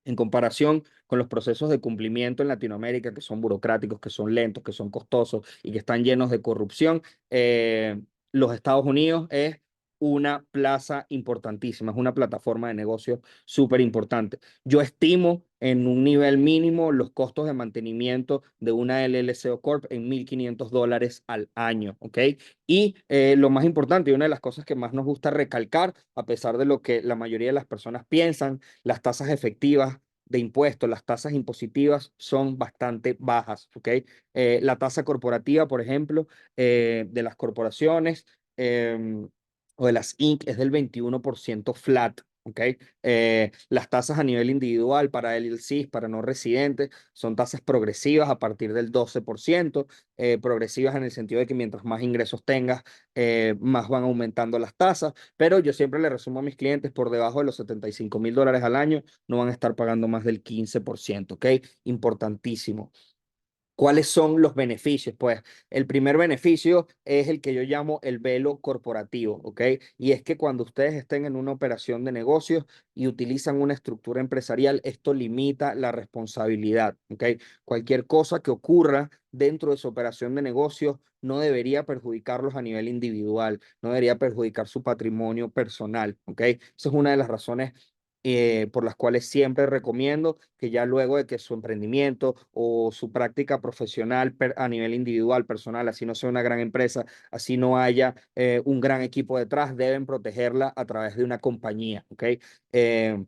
En comparación con los procesos de cumplimiento en Latinoamérica, que son burocráticos, que son lentos, que son costosos y que están llenos de corrupción, los Estados Unidos es una plaza importantísima, es una plataforma de negocios súper importante. Yo estimo en un nivel mínimo los costos de mantenimiento de una LLC o Corp en $1,500 al año, ¿ok? Y lo más importante y una de las cosas que más nos gusta recalcar, a pesar de lo que la mayoría de las personas piensan, las tasas efectivas de impuestos, las tasas impositivas son bastante bajas, ¿ok? La tasa corporativa, por ejemplo, de las corporaciones o de las Inc. es del 21% flat, ¿ok? Las tasas a nivel individual para LLCs, para no residentes, son tasas progresivas a partir del 12%, progresivas en el sentido de que mientras más ingresos tengas, más van aumentando las tasas, pero yo siempre le resumo a mis clientes por debajo de los $75,000 al año no van a estar pagando más del 15%, ¿ok? Importantísimo. ¿Cuáles son los beneficios? Pues el primer beneficio es el que yo llamo el velo corporativo, ¿ok? Y es que cuando ustedes estén en una operación de negocios y utilizan una estructura empresarial, esto limita la responsabilidad, ¿ok? Cualquier cosa que ocurra dentro de su operación de negocios no debería perjudicarlos a nivel individual, no debería perjudicar su patrimonio personal, ¿ok? Esa es una de las razones por las cuales siempre recomiendo que ya luego de que su emprendimiento o su práctica profesional a nivel individual, personal, así no sea una gran empresa, así no haya un gran equipo detrás, deben protegerla a través de una compañía, ¿ok? Eh,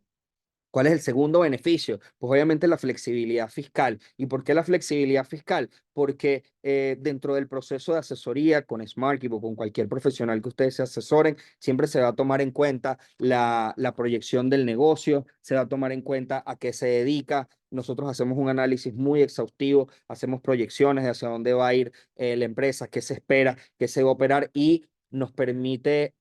¿Cuál es el segundo beneficio? Pues obviamente la flexibilidad fiscal. ¿Y por qué la flexibilidad fiscal? Porque dentro del proceso de asesoría con SmartKeep o con cualquier profesional que ustedes se asesoren, siempre se va a tomar en cuenta la proyección del negocio, se va a tomar en cuenta a qué se dedica. Nosotros hacemos un análisis muy exhaustivo, hacemos proyecciones de hacia dónde va a ir la empresa, qué se espera, qué se va a operar y nos permite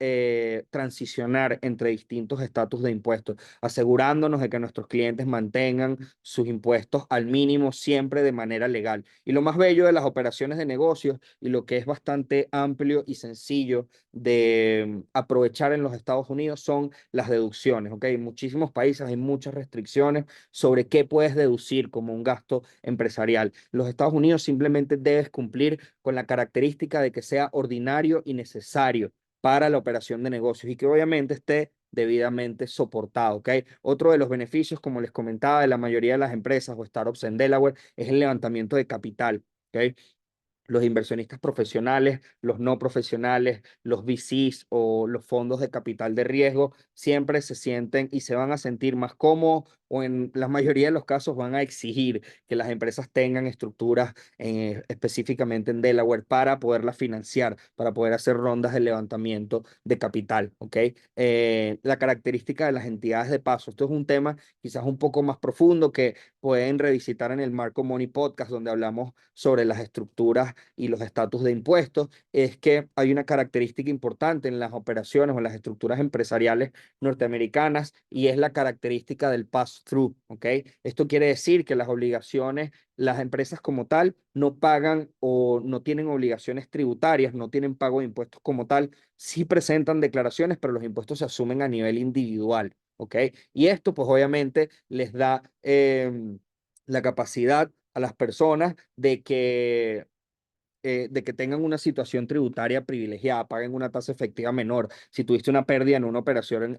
transicionar entre distintos estatus de impuestos asegurándonos de que nuestros clientes mantengan sus impuestos al mínimo siempre de manera legal. Y lo más bello de las operaciones de negocios y lo que es bastante amplio y sencillo de aprovechar en los Estados Unidos son las deducciones, ¿ok? En muchísimos países hay muchas restricciones sobre qué puedes deducir como un gasto empresarial. Los Estados Unidos simplemente debes cumplir con la característica de que sea ordinario y necesario para la operación de negocios y que obviamente esté debidamente soportado, ¿ok? Otro de los beneficios, como les comentaba, de la mayoría de las empresas o startups en Delaware es el levantamiento de capital, ¿ok? Los inversionistas profesionales, los no profesionales, los VCs o los fondos de capital de riesgo siempre se sienten y se van a sentir más cómodos o en la mayoría de los casos van a exigir que las empresas tengan estructuras específicamente en Delaware para poderlas financiar, para poder hacer rondas de levantamiento de capital, ¿ok? La característica de las entidades de paso. Esto es un tema quizás un poco más profundo que pueden revisitar en el Marco Money Podcast, donde hablamos sobre las estructuras y los estatus de impuestos, es que hay una característica importante en las operaciones o en las estructuras empresariales norteamericanas y es la característica del pass-through, ¿ok? Esto quiere decir que las obligaciones, las empresas como tal, no pagan o no tienen obligaciones tributarias, no tienen pago de impuestos como tal, sí presentan declaraciones, pero los impuestos se asumen a nivel individual, ¿ok? Y esto pues obviamente les da la capacidad a las personas de que tengan una situación tributaria privilegiada, paguen una tasa efectiva menor. Si tuviste una pérdida en una operación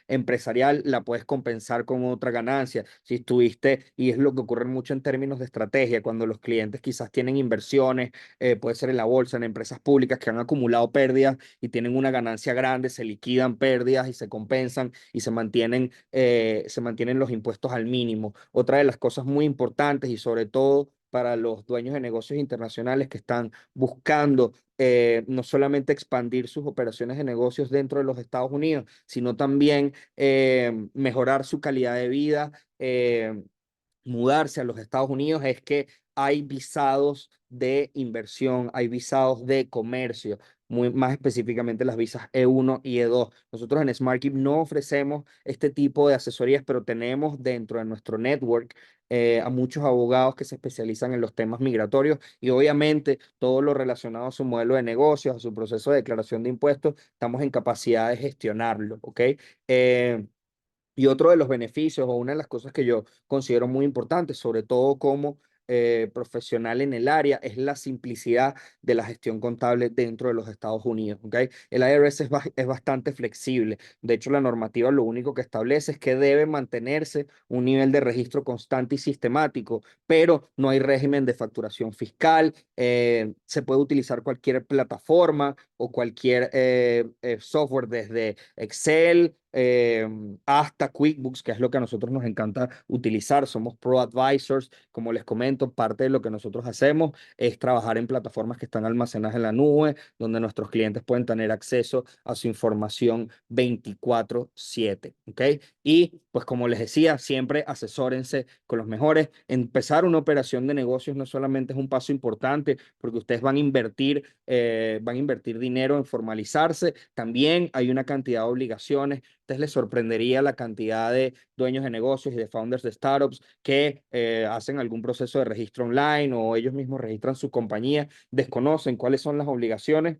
empresarial, la puedes compensar con otra ganancia. Si estuviste, y es lo que ocurre mucho en términos de estrategia, cuando los clientes quizás tienen inversiones, puede ser en la bolsa, en empresas públicas que han acumulado pérdidas y tienen una ganancia grande, se liquidan pérdidas y se compensan y se mantienen los impuestos al mínimo. Otra de las cosas muy importantes y sobre todo para los dueños de negocios internacionales que están buscando no solamente expandir sus operaciones de negocios dentro de los Estados Unidos, sino también mejorar su calidad de vida, mudarse a los Estados Unidos, es que hay visados de inversión, hay visados de comercio, más específicamente las visas E1 y E2. Nosotros en SmartKeep no ofrecemos este tipo de asesorías, pero tenemos dentro de nuestro network a muchos abogados que se especializan en los temas migratorios y obviamente todo lo relacionado a su modelo de negocios, a su proceso de declaración de impuestos, estamos en capacidad de gestionarlo, ¿ok? Eh, y otro de los beneficios o una de las cosas que yo considero muy importantes, sobre todo como profesional en el área, es la simplicidad de la gestión contable dentro de los Estados Unidos. ¿Okay? El IRS es bastante flexible. De hecho, la normativa lo único que establece es que debe mantenerse un nivel de registro constante y sistemático, pero no hay régimen de facturación fiscal. Se puede utilizar cualquier plataforma o cualquier software desde Excel hasta QuickBooks, que es lo que a nosotros nos encanta utilizar. Somos Pro Advisors, como les comento, parte de lo que nosotros hacemos es trabajar en plataformas que están almacenadas en la nube, donde nuestros clientes pueden tener acceso a su información 24/7, ¿ok? Y pues como les decía, siempre asesórense con los mejores. Empezar una operación de negocios no solamente es un paso importante, porque ustedes van a invertir dinero en formalizarse, también hay una cantidad de obligaciones. Ustedes les sorprendería la cantidad de dueños de negocios y de founders de startups que hacen algún proceso de registro online o ellos mismos registran su compañía, desconocen cuáles son las obligaciones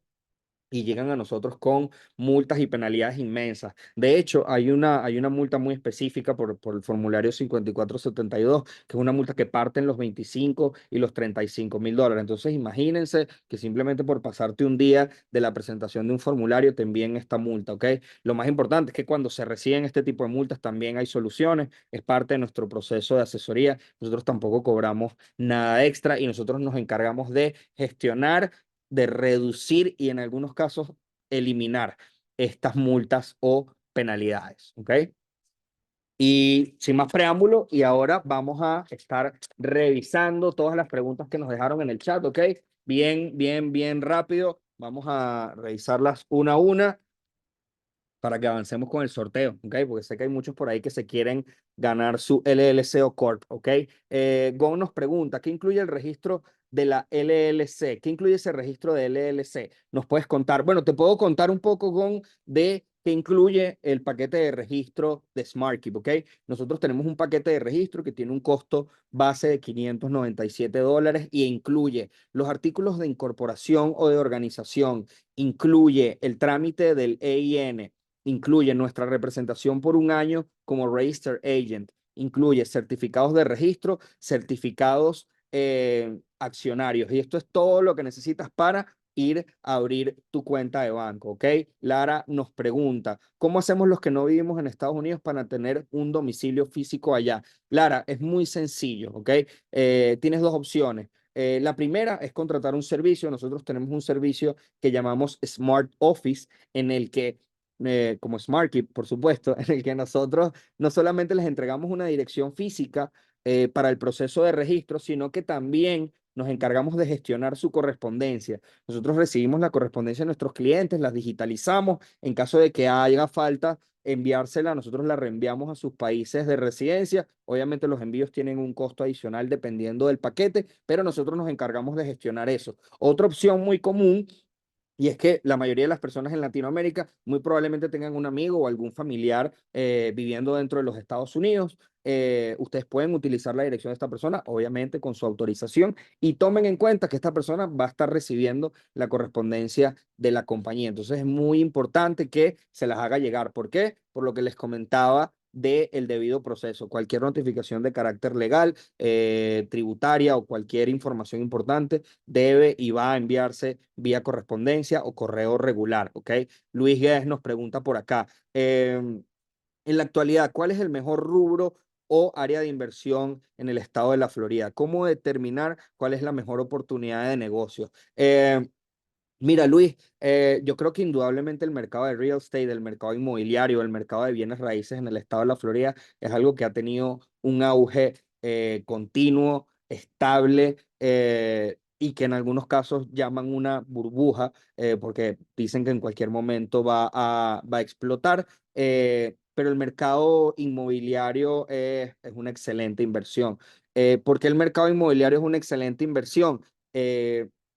y llegan a nosotros con multas y penalidades inmensas. De hecho, hay una multa muy específica por el formulario 5472, que es una multa que parte en los 25 y los $35,000. Entonces, imagínense que simplemente por pasarte un día de la presentación de un formulario te envíen esta multa, ¿ok? Lo más importante es que cuando se reciben este tipo de multas también hay soluciones, es parte de nuestro proceso de asesoría. Nosotros tampoco cobramos nada extra y nosotros nos encargamos de gestionar, de reducir y en algunos casos eliminar estas multas o penalidades, ¿ok? Y sin más preámbulo, y ahora vamos a estar revisando todas las preguntas que nos dejaron en el chat, ¿ok? Bien, bien, bien rápido. Vamos a revisarlas una a una para que avancemos con el sorteo, ¿ok? Porque sé que hay muchos por ahí que se quieren ganar su LLC o Corp, ¿ok? Gon nos pregunta, ¿qué incluye el registro de la LLC? ¿Qué incluye ese registro de LLC? ¿Nos puedes contar? Bueno, te puedo contar un poco, Gon, de qué incluye el paquete de registro de SmartKeep, ¿ok? Nosotros tenemos un paquete de registro que tiene un costo base de $597 y incluye los artículos de incorporación o de organización, incluye el trámite del EIN, incluye nuestra representación por un año como Register Agent, incluye certificados de registro, certificados accionarios. Y esto es todo lo que necesitas para ir a abrir tu cuenta de banco, ¿ok? Lara nos pregunta, ¿cómo hacemos los que no vivimos en Estados Unidos para tener un domicilio físico allá? Lara, es muy sencillo, ¿ok? Tienes dos opciones. La primera es contratar un servicio. Nosotros tenemos un servicio que llamamos Smart Office, en el que como SmartKeep, por supuesto, en el que nosotros no solamente les entregamos una dirección física para el proceso de registro, sino que también nos encargamos de gestionar su correspondencia. Nosotros recibimos la correspondencia de nuestros clientes, las digitalizamos. En caso de que haga falta enviársela, nosotros la reenviamos a sus países de residencia. Obviamente los envíos tienen un costo adicional dependiendo del paquete, pero nosotros nos encargamos de gestionar eso. Otra opción muy común, y es que la mayoría de las personas en Latinoamérica muy probablemente tengan un amigo o algún familiar viviendo dentro de los Estados Unidos. Ustedes pueden utilizar la dirección de esta persona, obviamente con su autorización, y tomen en cuenta que esta persona va a estar recibiendo la correspondencia de la compañía. Entonces es muy importante que se las haga llegar. ¿Por qué? Por lo que les comentaba del debido proceso. Cualquier notificación de carácter legal, tributaria o cualquier información importante debe y va a enviarse vía correspondencia o correo regular, ¿ok? Luis Guedes nos pregunta por acá, en la actualidad, ¿cuál es el mejor rubro o área de inversión en el estado de la Florida? ¿Cómo determinar cuál es la mejor oportunidad de negocio? Mira, Luis, yo creo que indudablemente el mercado de real estate, el mercado inmobiliario, el mercado de bienes raíces en el estado de la Florida es algo que ha tenido un auge continuo, estable y que en algunos casos llaman una burbuja porque dicen que en cualquier momento va a explotar. Pero el mercado inmobiliario es una excelente inversión. ¿Por qué el mercado inmobiliario es una excelente inversión?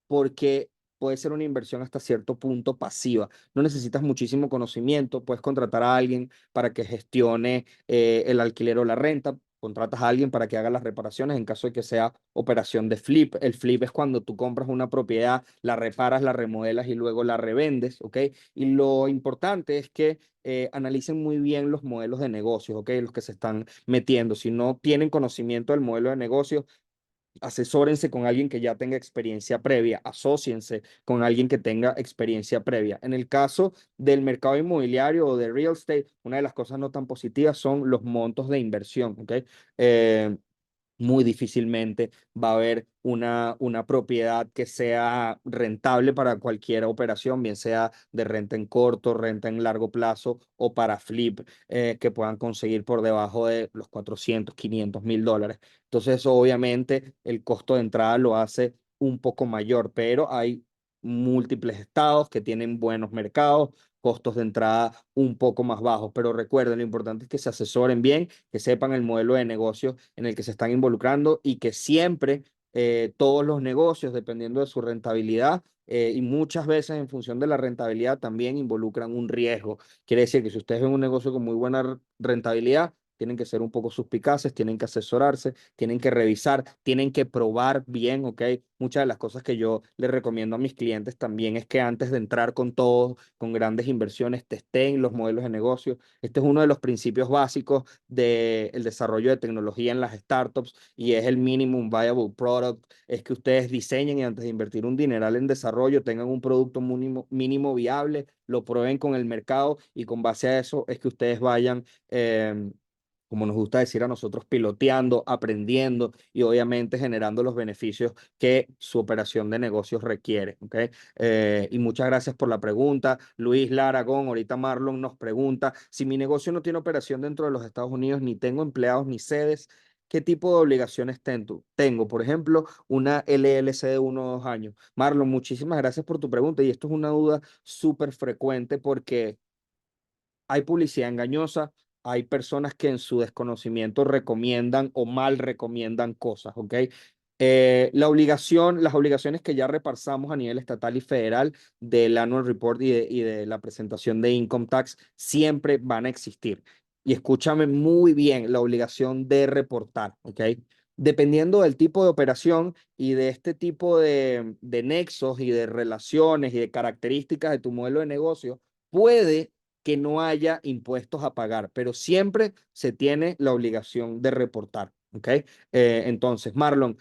Porque puede ser una inversión hasta cierto punto pasiva. No necesitas muchísimo conocimiento, puedes contratar a alguien para que gestione el alquiler o la renta. Contratas a alguien para que haga las reparaciones en caso de que sea operación de flip. El flip es cuando tú compras una propiedad, la reparas, la remodelas y luego la revendes, ¿ok? Y lo importante es que analicen muy bien los modelos de negocios, ¿ok? Los que se están metiendo. Si no tienen conocimiento del modelo de negocio, asesórense con alguien que ya tenga experiencia previa, asóciense con alguien que tenga experiencia previa. En el caso del mercado inmobiliario o de real estate, una de las cosas no tan positivas son los montos de inversión, ¿ok? Eh, Muy difícilmente va a haber una propiedad que sea rentable para cualquier operación, bien sea de renta en corto, renta en largo plazo o para flip, que puedan conseguir por debajo de los 400, 500 mil dólares. Entonces, eso, obviamente, el costo de entrada lo hace un poco mayor, pero hay múltiples estados que tienen buenos mercados, costos de entrada un poco más bajos. Pero recuerden, lo importante es que se asesoren bien, que sepan el modelo de negocio en el que se están involucrando y que siempre todos los negocios, dependiendo de su rentabilidad, y muchas veces en función de la rentabilidad, también involucran un riesgo. Quiere decir que si ustedes ven un negocio con muy buena rentabilidad, tienen que ser un poco suspicaces, tienen que asesorarse, tienen que revisar, tienen que probar bien, ¿ok? Muchas de las cosas que yo les recomiendo a mis clientes también es que antes de entrar con todo, con grandes inversiones, testeen los modelos de negocio. Este es uno de los principios básicos del desarrollo de tecnología en las startups y es el minimum viable product. Es que ustedes diseñen y antes de invertir un dineral en desarrollo tengan un producto mínimo viable, lo prueben con el mercado y con base a eso es que ustedes vayan, como nos gusta decir a nosotros, piloteando, aprendiendo y obviamente generando los beneficios que su operación de negocios requiere. ¿Ok? Y muchas gracias por la pregunta. Luis Laragón, ahorita Marlon nos pregunta, si mi negocio no tiene operación dentro de los Estados Unidos, ni tengo empleados ni sedes, ¿qué tipo de obligaciones tengo? Por ejemplo, una LLC de 1 o 2 años. Marlon, muchísimas gracias por tu pregunta y esto es una duda súper frecuente porque hay publicidad engañosa, hay personas que en su desconocimiento recomiendan o mal recomiendan cosas, ¿ok? Las obligaciones que ya repasamos a nivel estatal y federal del Annual Report y de la presentación de Income Tax siempre van a existir. Y escúchame muy bien, la obligación de reportar, ¿ok? Dependiendo del tipo de operación y de este tipo de nexos y de relaciones y de características de tu modelo de negocio, puede que no haya impuestos a pagar, pero siempre se tiene la obligación de reportar, ¿ok? Entonces, Marlon,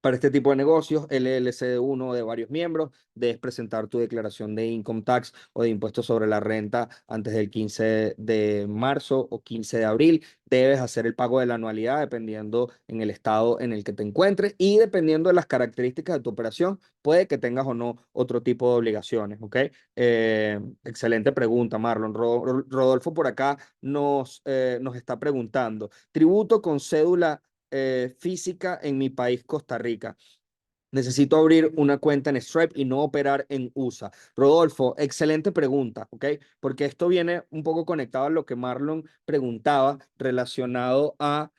para este tipo de negocios, LLC de uno o de varios miembros, debes presentar tu declaración de income tax o de impuestos sobre la renta antes del 15 de marzo o 15 de abril. Debes hacer el pago de la anualidad dependiendo en el estado en el que te encuentres y dependiendo de las características de tu operación, puede que tengas o no otro tipo de obligaciones, ¿ok? Excelente pregunta, Marlon. Rodolfo por acá nos está preguntando, ¿tributo con cédula física en mi país, Costa Rica? Necesito abrir una cuenta en Stripe y no operar en USA. Rodolfo, excelente pregunta, ¿ok? Porque esto viene un poco conectado a lo que Marlon preguntaba relacionado a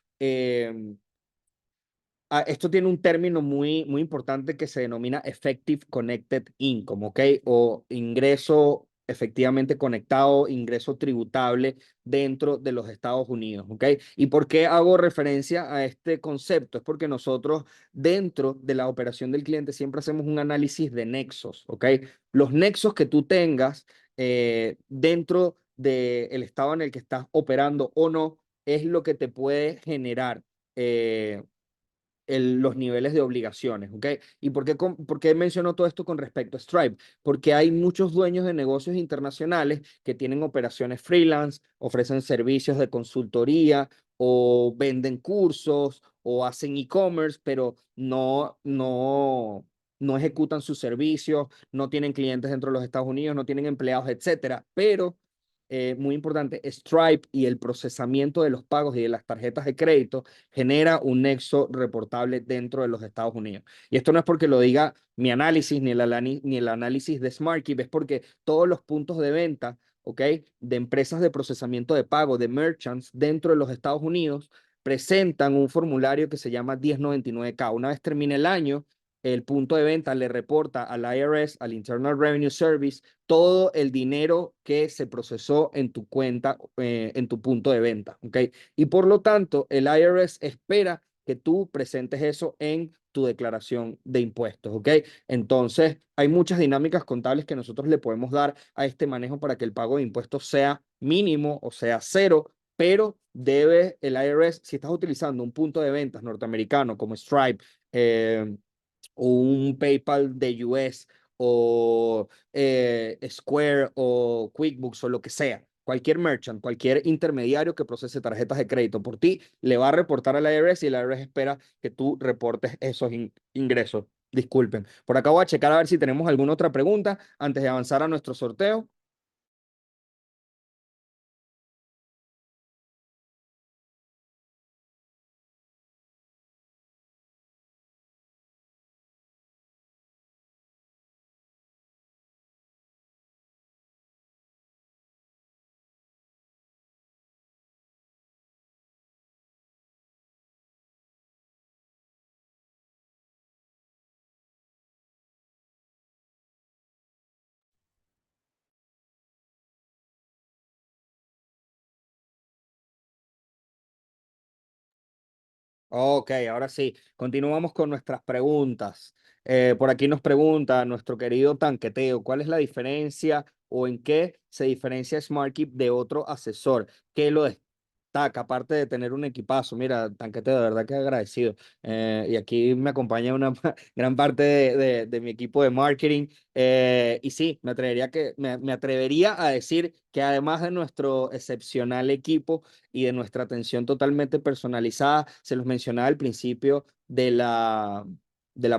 esto tiene un término muy importante que se denomina Effective Connected Income, ¿ok? O ingreso efectivamente conectado, ingreso tributable dentro de los Estados Unidos, ¿ok? ¿Y por qué hago referencia a este concepto? Es porque nosotros dentro de la operación del cliente siempre hacemos un análisis de nexos, ¿ok? Los nexos que tú tengas dentro del estado en el que estás operando o no es lo que te puede generar. eh, los niveles de obligaciones, ¿ok? ¿Y por qué menciono todo esto con respecto a Stripe? Porque hay muchos dueños de negocios internacionales que tienen operaciones freelance, ofrecen servicios de consultoría o venden cursos o hacen e-commerce, pero no ejecutan sus servicios, no tienen clientes dentro de los Estados Unidos, no tienen empleados, etcétera. Pero muy importante, Stripe y el procesamiento de los pagos y de las tarjetas de crédito genera un nexo reportable dentro de los Estados Unidos. Y esto no es porque lo diga mi análisis ni el análisis de SmartKeep, es porque todos los puntos de venta, ¿ok? De empresas de procesamiento de pago, de merchants dentro de los Estados Unidos, presentan un formulario que se llama 1099K. Una vez termine el año, el punto de venta le reporta al IRS, al Internal Revenue Service, todo el dinero que se procesó en tu cuenta, en tu punto de venta, ¿ok? Y por lo tanto, el IRS espera que tú presentes eso en tu declaración de impuestos, ¿ok? Entonces, hay muchas dinámicas contables que nosotros le podemos dar a este manejo para que el pago de impuestos sea mínimo o sea cero, pero debe el IRS, si estás utilizando un punto de ventas norteamericano como Stripe, o un PayPal de US, o Square, o QuickBooks, o lo que sea. Cualquier merchant, cualquier intermediario que procese tarjetas de crédito por ti, le va a reportar al IRS y el IRS espera que tú reportes esos ingresos. Disculpen. Por acá voy a checar a ver si tenemos alguna otra pregunta antes de avanzar a nuestro sorteo. Ok, ahora sí, continuamos con nuestras preguntas. Por aquí nos pregunta nuestro querido Tanqueteo, ¿cuál es la diferencia o en qué se diferencia SmartKeep de otro asesor? ¿Qué lo destaca, aparte de tener un equipazo? Mira, Tanqueteo, de verdad que agradecido. Y aquí me acompaña una gran parte de mi equipo de marketing. Y sí, me atrevería a decir que además de nuestro excepcional equipo, y de nuestra atención totalmente personalizada. Se los mencionaba al principio de la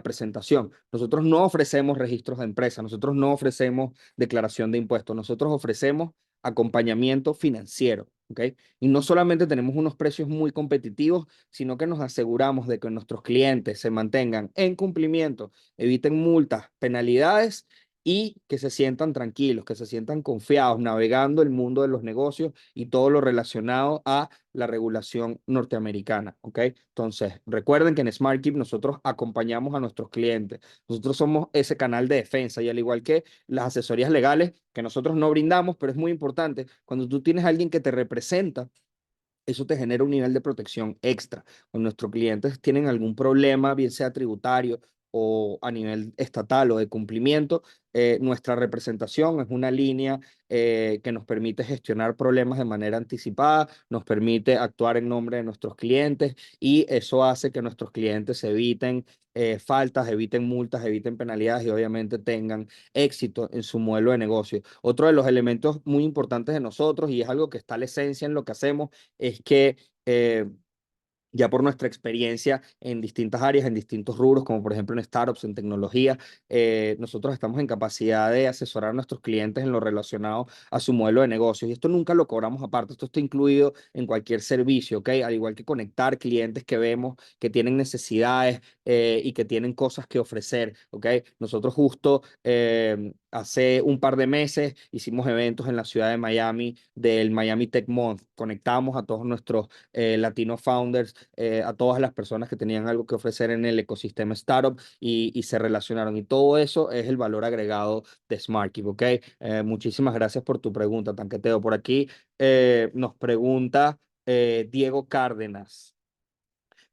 presentación. Nosotros no ofrecemos registros de empresa, nosotros no ofrecemos declaración de impuestos, nosotros ofrecemos acompañamiento financiero. ¿Ok? Y no solamente tenemos unos precios muy competitivos, sino que nos aseguramos de que nuestros clientes se mantengan en cumplimiento, eviten multas, penalidades y que se sientan tranquilos, que se sientan confiados navegando el mundo de los negocios y todo lo relacionado a la regulación norteamericana, ¿ok? Entonces, recuerden que en SmartKeep nosotros acompañamos a nuestros clientes. Nosotros somos ese canal de defensa y al igual que las asesorías legales que nosotros no brindamos, pero es muy importante, cuando tú tienes a alguien que te representa, eso te genera un nivel de protección extra. Cuando nuestros clientes tienen algún problema, bien sea tributario o a nivel estatal o de cumplimiento, nuestra representación es una línea que nos permite gestionar problemas de manera anticipada, nos permite actuar en nombre de nuestros clientes y eso hace que nuestros clientes eviten faltas, eviten multas, eviten penalidades y obviamente tengan éxito en su modelo de negocio. Otro de los elementos muy importantes de nosotros, y es algo que está a la esencia en lo que hacemos, es que ya por nuestra experiencia en distintas áreas, en distintos rubros, como por ejemplo en startups, en tecnología, nosotros estamos en capacidad de asesorar a nuestros clientes en lo relacionado a su modelo de negocio. Y esto nunca lo cobramos aparte, esto está incluido en cualquier servicio, ¿ok? Al igual que conectar clientes que vemos que tienen necesidades y que tienen cosas que ofrecer, ¿ok? Nosotros justo hace un par de meses hicimos eventos en la ciudad de Miami del Miami Tech Month. Conectamos a todos nuestros Latino founders, a todas las personas que tenían algo que ofrecer en el ecosistema startup y se relacionaron. Y todo eso es el valor agregado de SmartKeep, ¿ok? Muchísimas gracias por tu pregunta, Tanqueteo. Por aquí nos pregunta Diego Cárdenas.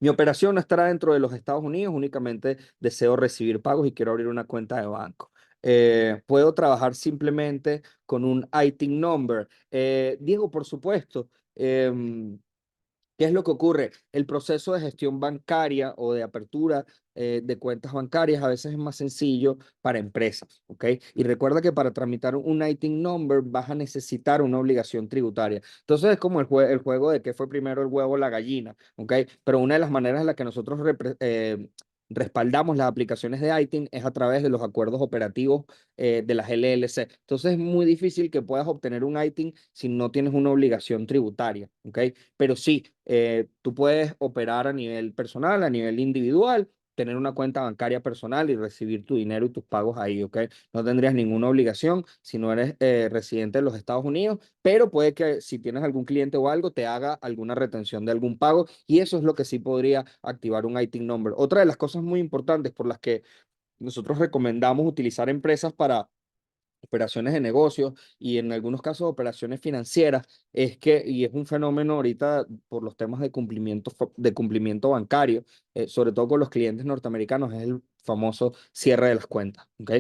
Mi operación no estará dentro de los Estados Unidos, únicamente deseo recibir pagos y quiero abrir una cuenta de banco. ¿Puedo trabajar simplemente con un ITIN number? Diego, por supuesto. ¿Qué es lo que ocurre? El proceso de gestión bancaria o de apertura de cuentas bancarias a veces es más sencillo para empresas, ¿ok? Y recuerda que para tramitar un ITIN number vas a necesitar una obligación tributaria. Entonces es como el juego de qué fue primero el huevo o la gallina, ¿ok? Pero una de las maneras en las que nosotros respaldamos las aplicaciones de ITIN es a través de los acuerdos operativos de las LLC. Entonces es muy difícil que puedas obtener un ITIN si no tienes una obligación tributaria, ¿ok? Pero sí, tú puedes operar a nivel personal, a nivel individual, tener una cuenta bancaria personal y recibir tu dinero y tus pagos ahí, ¿ok? No tendrías ninguna obligación si no eres residente de los Estados Unidos, pero puede que si tienes algún cliente o algo, te haga alguna retención de algún pago y eso es lo que sí podría activar un ITIN number. Otra de las cosas muy importantes por las que nosotros recomendamos utilizar empresas para operaciones de negocios y en algunos casos operaciones financieras, es que, y es un fenómeno ahorita por los temas de cumplimiento bancario, sobre todo con los clientes norteamericanos, es el famoso cierre de las cuentas, ¿ok?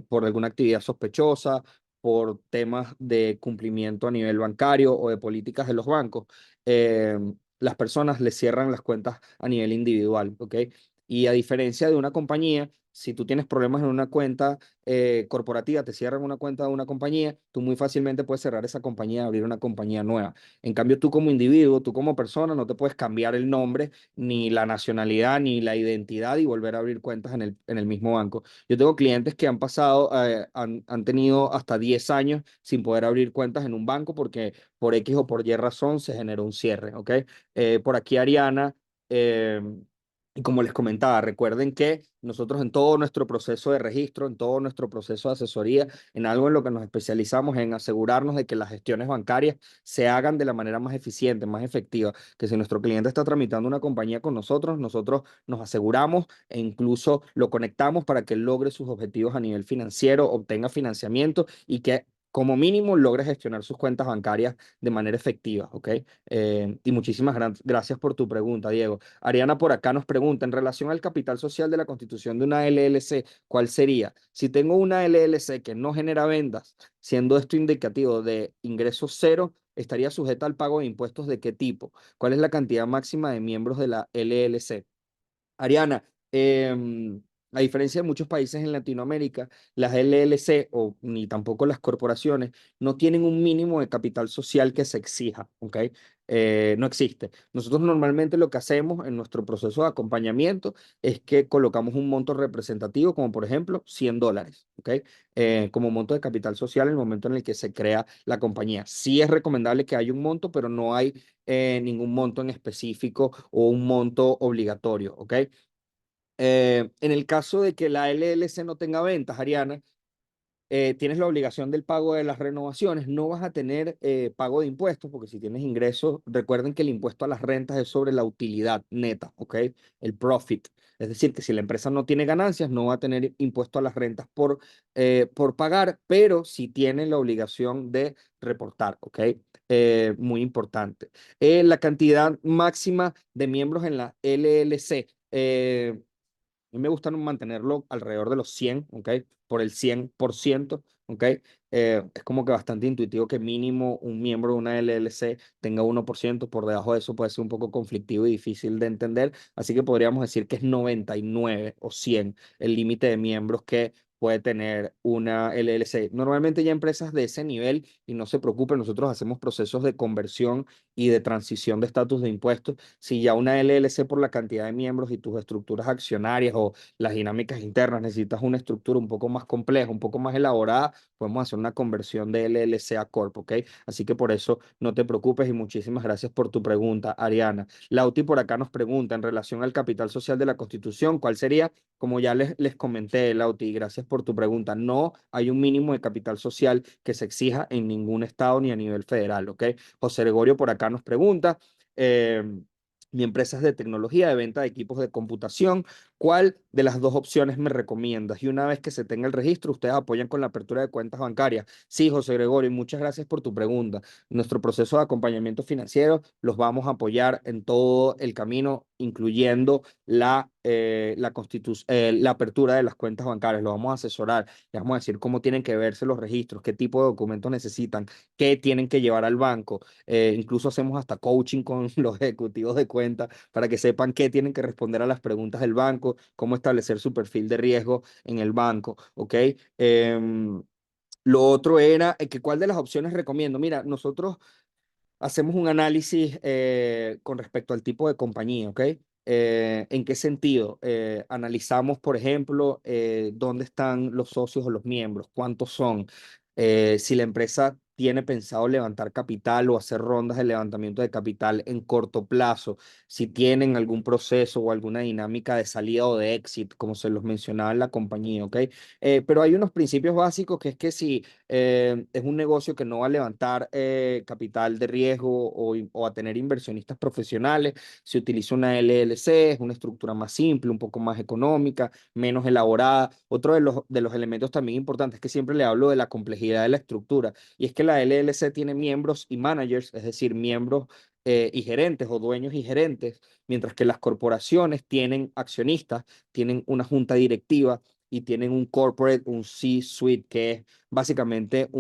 Por alguna actividad sospechosa, por temas de cumplimiento a nivel bancario o de políticas de los bancos, eh, las personas les cierran las cuentas a nivel individual, ¿ok? Y a diferencia de una compañía, si tú tienes problemas en una cuenta corporativa, te cierran una cuenta de una compañía, tú muy fácilmente puedes cerrar esa compañía y abrir una compañía nueva. En cambio, tú como individuo, tú como persona, no te puedes cambiar el nombre, ni la nacionalidad, ni la identidad y volver a abrir cuentas en el mismo banco. Yo tengo clientes que han pasado, han tenido hasta 10 años sin poder abrir cuentas en un banco porque por X o por Y razón se generó un cierre, ¿ok? Por aquí, Ariana. eh, y como les comentaba, recuerden que nosotros en todo nuestro proceso de registro, en todo nuestro proceso de asesoría, en algo en lo que nos especializamos en asegurarnos de que las gestiones bancarias se hagan de la manera más eficiente, más efectiva, que si nuestro cliente está tramitando una compañía con nosotros, nosotros nos aseguramos e incluso lo conectamos para que él logre sus objetivos a nivel financiero, obtenga financiamiento y que como mínimo logre gestionar sus cuentas bancarias de manera efectiva, ¿ok? Y muchísimas gracias por tu pregunta, Diego. Ariana por acá nos pregunta, en relación al capital social de la constitución de una LLC, ¿cuál sería? Si tengo una LLC que no genera ventas, siendo esto indicativo de ingresos cero, ¿estaría sujeta al pago de impuestos de qué tipo? ¿Cuál es la cantidad máxima de miembros de la LLC? Ariana, a diferencia de muchos países en Latinoamérica, las LLC o ni tampoco las corporaciones no tienen un mínimo de capital social que se exija, ¿ok? No existe. Nosotros normalmente lo que hacemos en nuestro proceso de acompañamiento es que colocamos un monto representativo, como por ejemplo $100, ¿ok? Como monto de capital social en el momento en el que se crea la compañía. Sí es recomendable que haya un monto, pero no hay ningún monto en específico o un monto obligatorio, ¿ok? En el caso de que la LLC no tenga ventas, Ariana, tienes la obligación del pago de las renovaciones, no vas a tener pago de impuestos, porque si tienes ingresos, recuerden que el impuesto a las rentas es sobre la utilidad neta, ¿ok? El profit. Es decir, que si la empresa no tiene ganancias, no va a tener impuesto a las rentas por pagar, pero sí tiene la obligación de reportar, ¿ok? Muy importante. La cantidad máxima de miembros en la LLC. A mí me gusta mantenerlo alrededor de los 100, ¿ok? Por el 100%, ¿ok? Es como que bastante intuitivo que mínimo un miembro de una LLC tenga 1%, por debajo de eso puede ser un poco conflictivo y difícil de entender, así que podríamos decir que es 99 o 100 el límite de miembros que puede tener una LLC. Normalmente ya empresas de ese nivel, y no se preocupen, nosotros hacemos procesos de conversión y de transición de estatus de impuestos. Si ya una LLC por la cantidad de miembros y tus estructuras accionarias o las dinámicas internas necesitas una estructura un poco más compleja, un poco más elaborada, podemos hacer una conversión de LLC a Corp, ¿ok? Así que por eso no te preocupes y muchísimas gracias por tu pregunta, Ariana. Lauti por acá nos pregunta en relación al capital social de la Constitución, ¿cuál sería? Como ya les comenté, Lauti, gracias por tu pregunta. No hay un mínimo de capital social que se exija en ningún estado ni a nivel federal, ¿ok? José Gregorio por acá nos pregunta. eh, Mi empresa es de tecnología, de venta de equipos de computación. ¿Cuál de las dos opciones me recomiendas? Y una vez que se tenga el registro, ustedes apoyan con la apertura de cuentas bancarias. Sí, José Gregorio, y muchas gracias por tu pregunta. Nuestro proceso de acompañamiento financiero los vamos a apoyar en todo el camino, incluyendo la apertura de las cuentas bancarias. Lo vamos a asesorar, les vamos a decir cómo tienen que verse los registros, qué tipo de documentos necesitan, qué tienen que llevar al banco. Incluso hacemos hasta coaching con los ejecutivos de cuenta para que sepan qué tienen que responder a las preguntas del banco, cómo establecer su perfil de riesgo en el banco, ¿ok? Lo otro era que cuál de las opciones recomiendo. Mira, nosotros hacemos un análisis con respecto al tipo de compañía, ¿ok? ¿En qué sentido? Analizamos, por ejemplo, dónde están los socios o los miembros, cuántos son, si la empresa tiene pensado levantar capital o hacer rondas de levantamiento de capital en corto plazo, si tienen algún proceso o alguna dinámica de salida o de exit, como se los mencionaba en la compañía, ¿ok? Pero hay unos principios básicos que es que si es un negocio que no va a levantar capital de riesgo o a tener inversionistas profesionales, se utiliza una LLC, es una estructura más simple, un poco más económica, menos elaborada. Otro de los elementos también importantes es que siempre le hablo de la complejidad de la estructura, y es que la LLC tiene miembros y managers, es decir, miembros y gerentes o dueños y gerentes, mientras que las corporaciones tienen accionistas, tienen una junta directiva y tienen un corporate, un C-suite, que es básicamente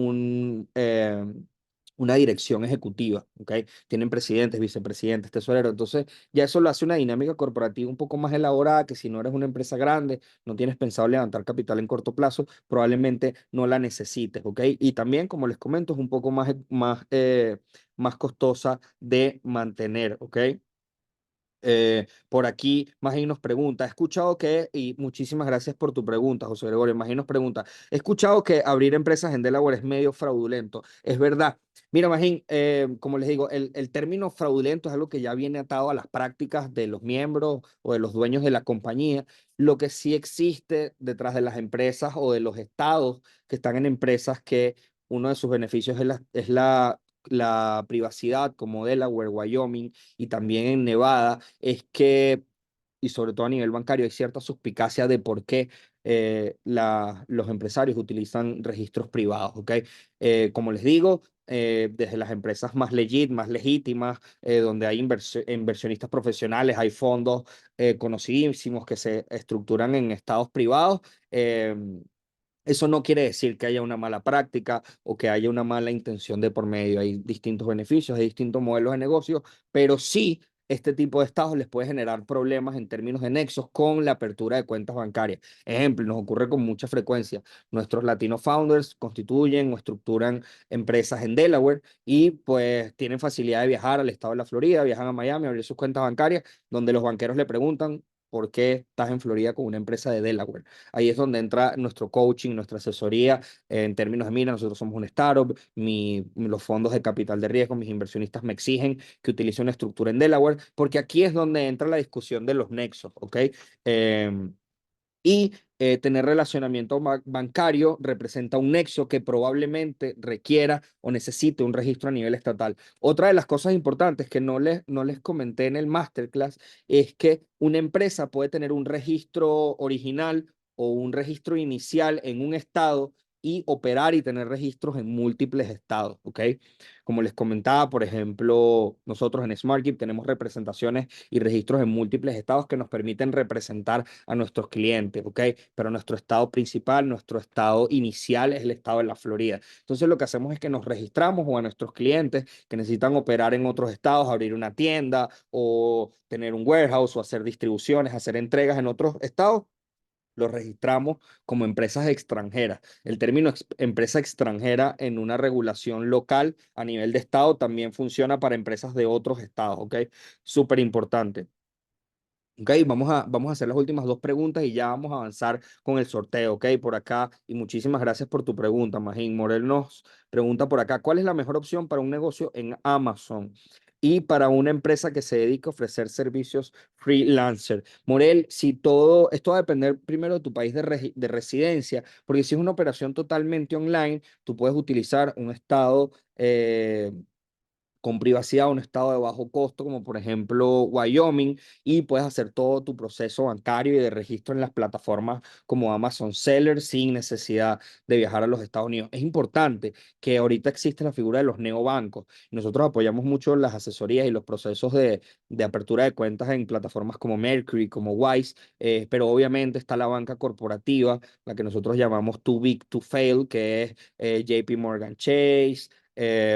una dirección ejecutiva, ¿ok? Tienen presidentes, vicepresidentes, tesoreros. Entonces, ya eso lo hace una dinámica corporativa un poco más elaborada, que si no eres una empresa grande, no tienes pensado levantar capital en corto plazo, probablemente no la necesites, ¿ok? Y también, como les comento, es un poco más costosa de mantener, ¿ok? Por aquí, Magín nos pregunta, he escuchado que, y muchísimas gracias por tu pregunta, José Gregorio. Magín nos pregunta, he escuchado que abrir empresas en Delaware es medio fraudulento. Es verdad. Mira, Magín, como les digo, el término fraudulento es algo que ya viene atado a las prácticas de los miembros o de los dueños de la compañía. Lo que sí existe detrás de las empresas o de los estados que están en empresas, que uno de sus beneficios es la privacidad, como Delaware, Wyoming y también en Nevada, es que, y sobre todo a nivel bancario, hay cierta suspicacia de por qué los empresarios utilizan registros privados, ¿ok? Como les digo, desde las empresas más legit, más legítimas, donde hay inversionistas profesionales, hay fondos conocidísimos que se estructuran en estados privados. Eso no quiere decir que haya una mala práctica o que haya una mala intención de por medio. Hay distintos beneficios, hay distintos modelos de negocio, pero sí, este tipo de estados les puede generar problemas en términos de nexos con la apertura de cuentas bancarias. Ejemplo, nos ocurre con mucha frecuencia. Nuestros Latino founders constituyen o estructuran empresas en Delaware y pues tienen facilidad de viajar al estado de la Florida, viajan a Miami a abrir sus cuentas bancarias, donde los banqueros le preguntan: ¿por qué estás en Florida con una empresa de Delaware? Ahí es donde entra nuestro coaching, nuestra asesoría en términos de, mira, nosotros somos un startup, los fondos de capital de riesgo, mis inversionistas me exigen que utilice una estructura en Delaware, porque aquí es donde entra la discusión de los nexos, ¿ok? Em, y tener relacionamiento bancario representa un nexo que probablemente requiera o necesite un registro a nivel estatal. Otra de las cosas importantes que no les comenté en el masterclass es que una empresa puede tener un registro original o un registro inicial en un estado y operar y tener registros en múltiples estados, ¿ok? Como les comentaba, por ejemplo, nosotros en SmartKeep tenemos representaciones y registros en múltiples estados que nos permiten representar a nuestros clientes, ¿ok? Pero nuestro estado principal, nuestro estado inicial es el estado de la Florida. Entonces lo que hacemos es que nos registramos, o a nuestros clientes que necesitan operar en otros estados, abrir una tienda o tener un warehouse o hacer distribuciones, hacer entregas en otros estados, los registramos como empresas extranjeras. El término empresa extranjera en una regulación local a nivel de estado también funciona para empresas de otros estados, ¿ok? Súper importante. Ok, vamos a hacer las últimas dos preguntas y ya vamos a avanzar con el sorteo, ok, por acá. Y muchísimas gracias por tu pregunta, Magín. Morel nos pregunta por acá, ¿cuál es la mejor opción para un negocio en Amazon y para una empresa que se dedica a ofrecer servicios freelancer? Morel, si todo, esto va a depender primero de tu país de residencia, porque si es una operación totalmente online, tú puedes utilizar un estado con privacidad, un estado de bajo costo, como por ejemplo Wyoming, y puedes hacer todo tu proceso bancario y de registro en las plataformas como Amazon Seller sin necesidad de viajar a los Estados Unidos. Es importante que ahorita existe la figura de los neobancos. Nosotros apoyamos mucho las asesorías y los procesos de apertura de cuentas en plataformas como Mercury, como Wise, pero obviamente está la banca corporativa, la que nosotros llamamos Too Big to Fail, que es JP Morgan Chase,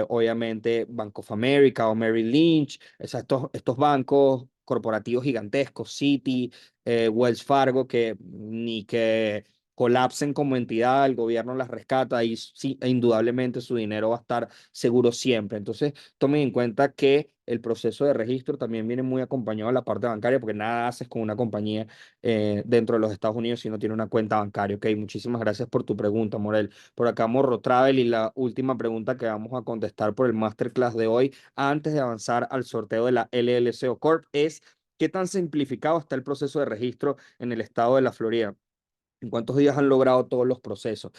obviamente Bank of America o Merrill Lynch, o sea, estos bancos corporativos gigantescos, Citi, Wells Fargo, que ni que colapsen como entidad, el gobierno las rescata y sí, e indudablemente su dinero va a estar seguro siempre. Entonces, tomen en cuenta que el proceso de registro también viene muy acompañado de la parte bancaria, porque nada haces con una compañía dentro de los Estados Unidos si no tiene una cuenta bancaria. Ok, muchísimas gracias por tu pregunta, Morel. Por acá, Morro Travel, y la última pregunta que vamos a contestar por el masterclass de hoy, antes de avanzar al sorteo de la LLC o Corp, es: ¿qué tan simplificado está el proceso de registro en el estado de la Florida? ¿En cuántos días han logrado todos los procesos?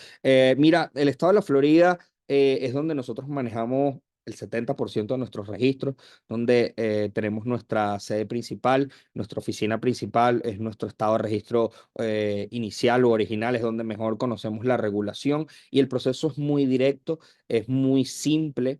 Mira, el estado de la Florida es donde nosotros manejamos el 70% de nuestros registros, donde tenemos nuestra sede principal, nuestra oficina principal, es nuestro estado de registro inicial o original, es donde mejor conocemos la regulación y el proceso es muy directo, es muy simple.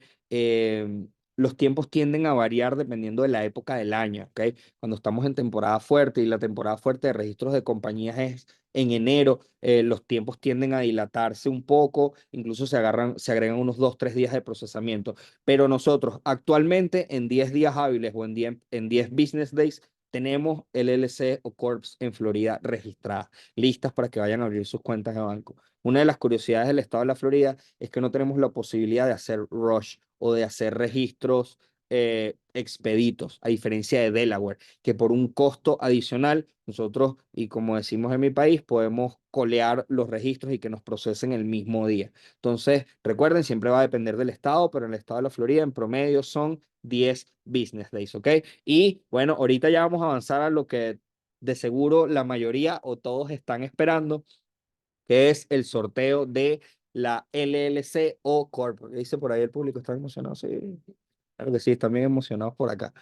Los tiempos tienden a variar dependiendo de la época del año, ¿ok? Cuando estamos en temporada fuerte, y la temporada fuerte de registros de compañías es en enero, los tiempos tienden a dilatarse un poco, incluso se agregan unos 2, 3 días de procesamiento. Pero nosotros actualmente en 10 días hábiles o en 10 business days tenemos el LLC o Corps en Florida registradas, listas para que vayan a abrir sus cuentas de banco. Una de las curiosidades del estado de la Florida es que no tenemos la posibilidad de hacer rush o de hacer registros expeditos, a diferencia de Delaware, que por un costo adicional, nosotros, y como decimos en mi país, podemos colear los registros y que nos procesen el mismo día. Entonces, recuerden, siempre va a depender del estado, pero en el estado de la Florida, en promedio, son 10 business days, ¿ok? Y bueno, ahorita ya vamos a avanzar a lo que de seguro la mayoría o todos están esperando, que es el sorteo de la LLC o Corp. Dice por ahí el público, ¿está emocionado? Sí, claro que sí, están bien emocionados por acá.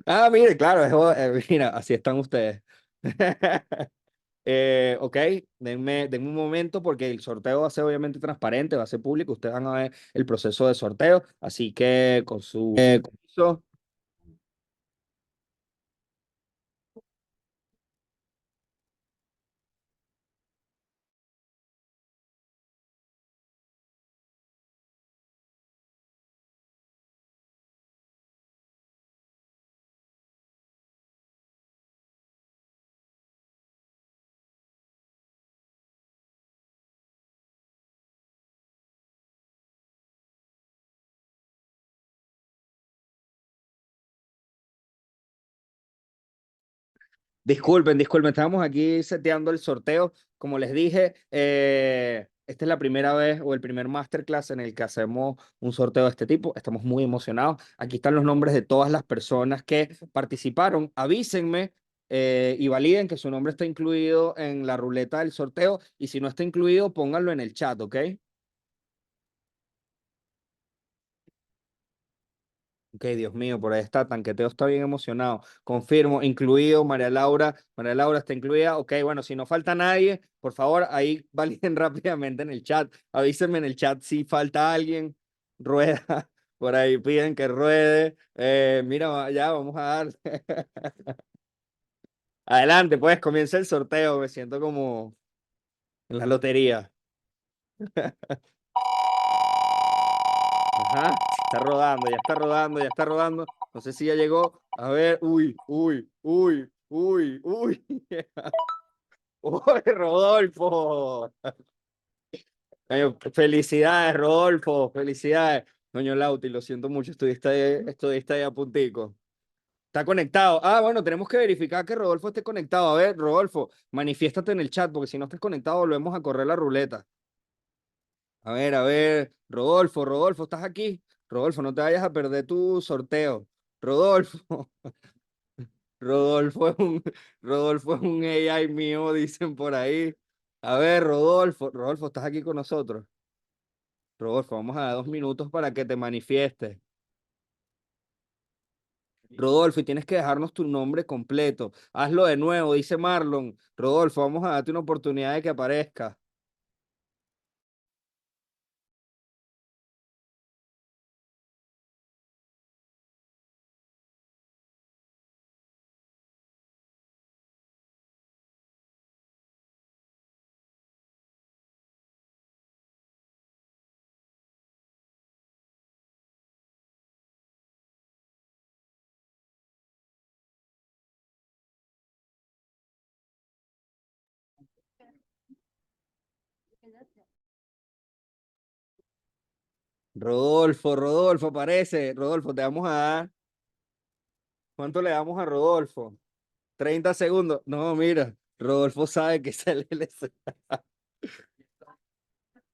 Ah, mire, claro, mira, así están ustedes. Ok, denme un momento porque el sorteo va a ser obviamente transparente, va a ser público, ustedes van a ver el proceso de sorteo, así que con su permiso. Disculpen, estamos aquí seteando el sorteo. Como les dije, esta es la primera vez o el primer masterclass en el que hacemos un sorteo de este tipo. Estamos muy emocionados. Aquí están los nombres de todas las personas que participaron. Avísenme y validen que su nombre está incluido en la ruleta del sorteo. Y si no está incluido, pónganlo en el chat, ¿ok? Ok, Dios mío, por ahí está, Tanqueteo está bien emocionado. Confirmo, incluido María Laura. María Laura está incluida. Ok, bueno, si no falta nadie, por favor, ahí validen rápidamente en el chat. Avísenme en el chat si falta alguien. Rueda, por ahí piden que ruede. Mira, ya vamos a dar. Adelante, pues comienza el sorteo. Me siento como en la lotería. Ajá, está rodando, ya está rodando, ya está rodando. No sé si ya llegó. A ver, uy, uy, uy, uy, uy. Uy, Rodolfo. Felicidades, Rodolfo, felicidades. Doño Lauti, lo siento mucho, estuviste ahí a puntico. Está conectado. Ah, bueno, tenemos que verificar que Rodolfo esté conectado. A ver, Rodolfo, manifiéstate en el chat, porque si no estás conectado, volvemos a correr la ruleta. A ver, Rodolfo, ¿estás aquí? Rodolfo, no te vayas a perder tu sorteo. Rodolfo, Rodolfo es un, Rodolfo es un AI mío, dicen por ahí. A ver, Rodolfo, ¿estás aquí con nosotros? Rodolfo, vamos a dar 2 minutos para que te manifiestes. Rodolfo, y tienes que dejarnos tu nombre completo. Hazlo de nuevo, dice Marlon. Rodolfo, vamos a darte una oportunidad de que aparezca. Rodolfo, Rodolfo, aparece. Rodolfo, te vamos a dar. ¿Cuánto le damos a Rodolfo? 30 segundos. No, mira, Rodolfo sabe que es el LC.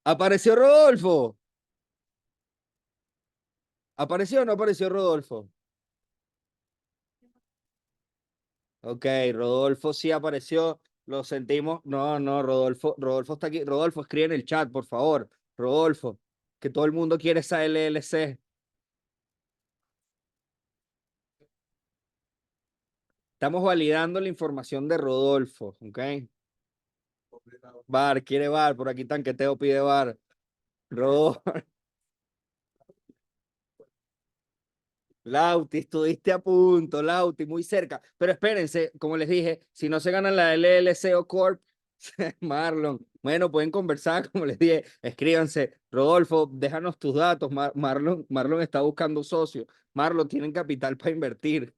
¿Apareció Rodolfo? ¿Apareció o no apareció Rodolfo? Ok, Rodolfo sí apareció. Lo sentimos. No, no, Rodolfo está aquí. Rodolfo, escribe en el chat, por favor. Rodolfo, que todo el mundo quiere esa LLC. Estamos validando la información de Rodolfo, ¿ok? Bar, quiere bar, por aquí Tanqueteo pide bar. Rodolfo, Lauti, estuviste a punto, Lauti, muy cerca. Pero espérense, como les dije, si no se ganan la LLC o Corp, Marlon, bueno, pueden conversar, como les dije, escríbanse. Rodolfo, déjanos tus datos. Marlon está buscando socio. Marlon, tienen capital para invertir.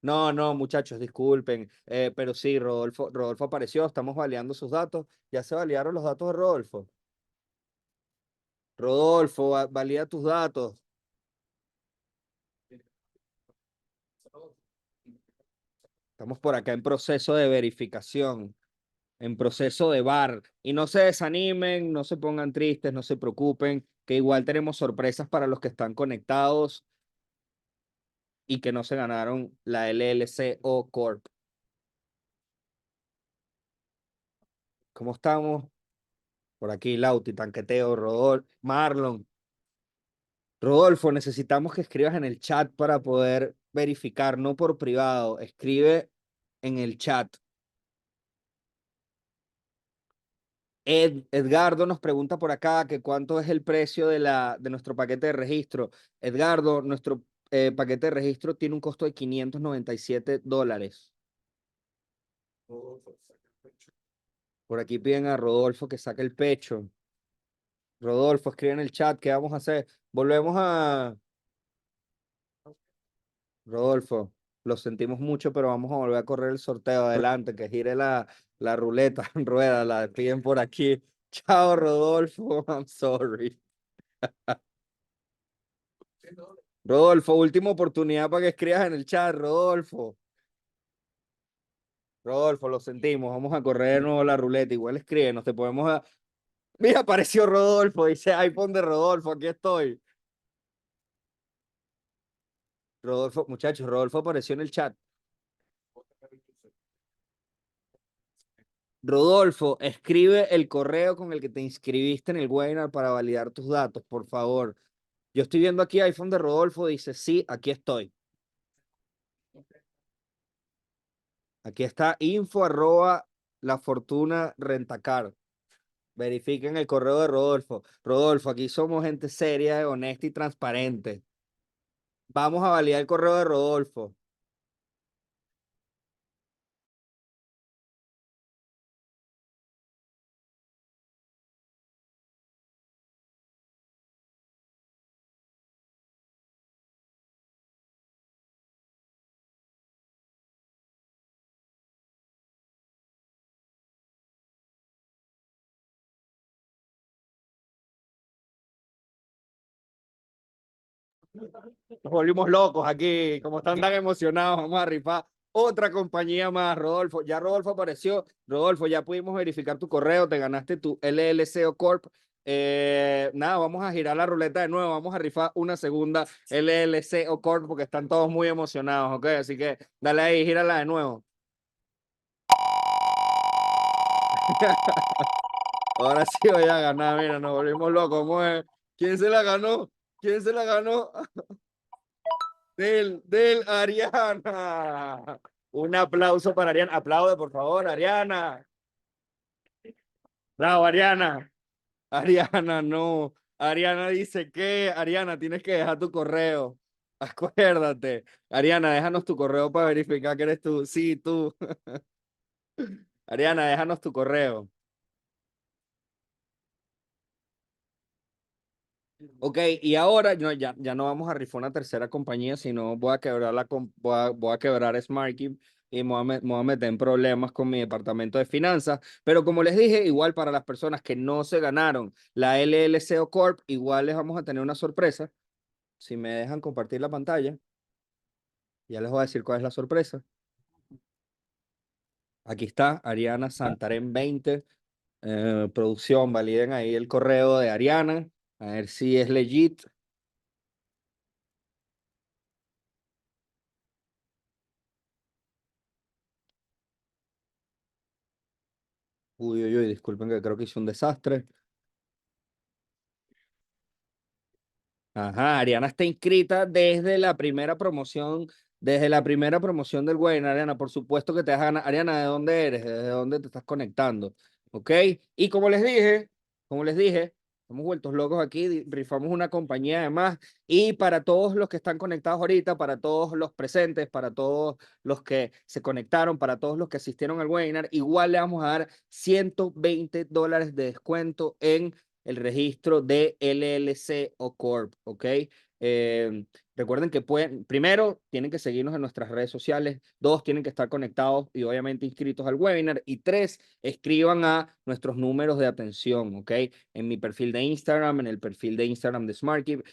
No, no, muchachos, disculpen, pero sí, Rodolfo apareció, estamos validando sus datos. Ya se validaron los datos de Rodolfo. Rodolfo, valida tus datos. Estamos por acá en proceso de verificación, en proceso de VAR. Y no se desanimen, no se pongan tristes, no se preocupen, que igual tenemos sorpresas para los que están conectados y que no se ganaron la LLC o Corp. ¿Cómo estamos? Por aquí, Lauti, Tanqueteo, Marlon. Rodolfo, necesitamos que escribas en el chat para poder verificar, no por privado. Escribe en el chat. Edgardo nos pregunta por acá que cuánto es el precio de nuestro paquete de registro. Edgardo, nuestro paquete de registro tiene un costo de $597. Por aquí piden a Rodolfo que saque el pecho. Rodolfo, escribe en el chat qué vamos a hacer. Volvemos a... Rodolfo, lo sentimos mucho, pero vamos a volver a correr el sorteo. Adelante, que gire la ruleta en rueda. La piden por aquí. Chao, Rodolfo. I'm sorry. Rodolfo, última oportunidad para que escribas en el chat, Rodolfo. Rodolfo, lo sentimos. Vamos a correr de nuevo la ruleta. Igual escríbenos, te podemos. Mira, apareció Rodolfo. Dice iPhone de Rodolfo. Aquí estoy. Rodolfo, muchachos, Rodolfo apareció en el chat. Rodolfo, escribe el correo con el que te inscribiste en el webinar para validar tus datos, por favor. Yo estoy viendo aquí iPhone de Rodolfo. Dice, sí, aquí estoy. Aquí está info arroba la fortuna rentacar. Verifiquen el correo de Rodolfo. Rodolfo, aquí somos gente seria, honesta y transparente. Vamos a validar el correo de Rodolfo. Nos volvimos locos aquí, como están tan emocionados, vamos a rifar otra compañía más, Rodolfo. Ya Rodolfo apareció. Rodolfo, ya pudimos verificar tu correo, te ganaste tu LLC o Corp. Nada, vamos a girar la ruleta de nuevo, vamos a rifar una segunda LLC o Corp porque están todos muy emocionados, ¿ok? Así que dale ahí, gírala de nuevo. Ahora sí voy a ganar, mira, nos volvimos locos. ¿Cómo es? ¿Quién se la ganó? ¿Quién se la ganó? Del Ariana. Un aplauso para Ariana. Aplaude, por favor, Ariana. Bravo, Ariana. Ariana, no. Ariana dice que, Ariana, tienes que dejar tu correo. Acuérdate. Ariana, déjanos tu correo para verificar que eres tú. Sí, tú. Ariana, déjanos tu correo. Ok, y ahora no, ya no vamos a rifar una tercera compañía, sino voy a quebrar voy a quebrar SmartKey y me voy a meter en problemas con mi departamento de finanzas. Pero como les dije, igual para las personas que no se ganaron la LLC o Corp, igual les vamos a tener una sorpresa. Si me dejan compartir la pantalla, ya les voy a decir cuál es la sorpresa. Aquí está, Ariana Santarém 20. Producción, validen ahí el correo de Ariana, a ver si es legit. Uy, uy, uy, disculpen que creo que hice un desastre. Ajá, Ariana está inscrita desde la primera promoción del webinar, Ariana. Por supuesto que te vas a ganar. Ariana, ¿de dónde eres? ¿Desde dónde te estás conectando? ¿Ok? Y como les dije, estamos vueltos locos aquí, rifamos una compañía además. Y para todos los que están conectados ahorita, para todos los presentes, para todos los que se conectaron, para todos los que asistieron al webinar, igual le vamos a dar $120 de descuento en el registro de LLC o Corp, ¿ok? Eh, Recuerden que pueden, primero, tienen que seguirnos en nuestras redes sociales, dos, tienen que estar conectados y obviamente inscritos al webinar, y tres, escriban a nuestros números de atención, ¿ok? En mi perfil de Instagram, en el perfil de Instagram de SmartKeep,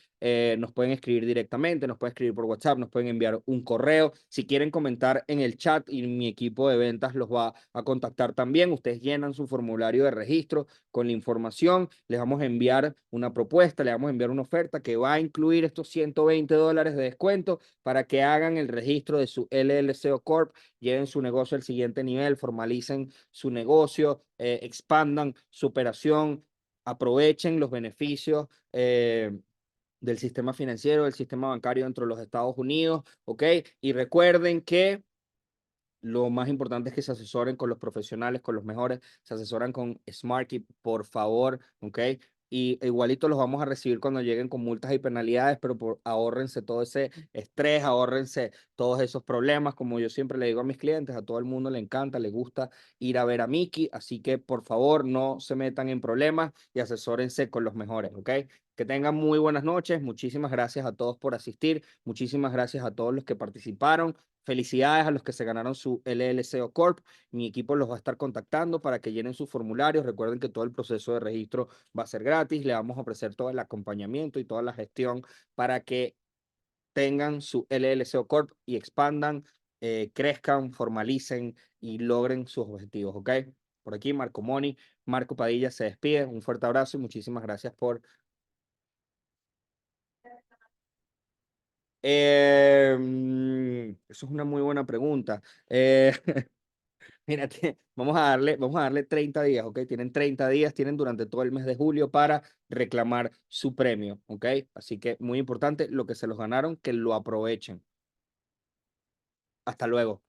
nos pueden escribir directamente, nos pueden escribir por WhatsApp, nos pueden enviar un correo. Si quieren comentar en el chat y mi equipo de ventas los va a contactar también, ustedes llenan su formulario de registro con la información, les vamos a enviar una propuesta, les vamos a enviar una oferta que va a incluir estos $120 de descuento para que hagan el registro de su LLC o Corp, lleven su negocio al siguiente nivel, formalicen su negocio, expandan su operación, aprovechen los beneficios del sistema financiero, del sistema bancario dentro de los Estados Unidos, ¿ok? Y recuerden que lo más importante es que se asesoren con los profesionales, con los mejores, se asesoran con SmartKeep, por favor, ¿ok? Y igualito los vamos a recibir cuando lleguen con multas y penalidades, pero ahórrense todo ese estrés, ahórrense todos esos problemas, como yo siempre le digo a mis clientes, a todo el mundo le encanta, le gusta ir a ver a Mickey, así que por favor no se metan en problemas y asesórense con los mejores, ¿ok? Que tengan muy buenas noches, muchísimas gracias a todos por asistir, muchísimas gracias a todos los que participaron. Felicidades a los que se ganaron su LLC o Corp. Mi equipo los va a estar contactando para que llenen sus formularios. Recuerden que todo el proceso de registro va a ser gratis. Le vamos a ofrecer todo el acompañamiento y toda la gestión para que tengan su LLC o Corp y expandan, crezcan, formalicen y logren sus objetivos. ¿Ok? Por aquí, Marco Moni, Marco Padilla se despide. Un fuerte abrazo y muchísimas gracias por... eso es una muy buena pregunta. Mírate, vamos a darle 30 días, ¿ok? Tienen 30 días, tienen durante todo el mes de julio para reclamar su premio, ¿ok? Así que muy importante, lo que se los ganaron, que lo aprovechen. Hasta luego.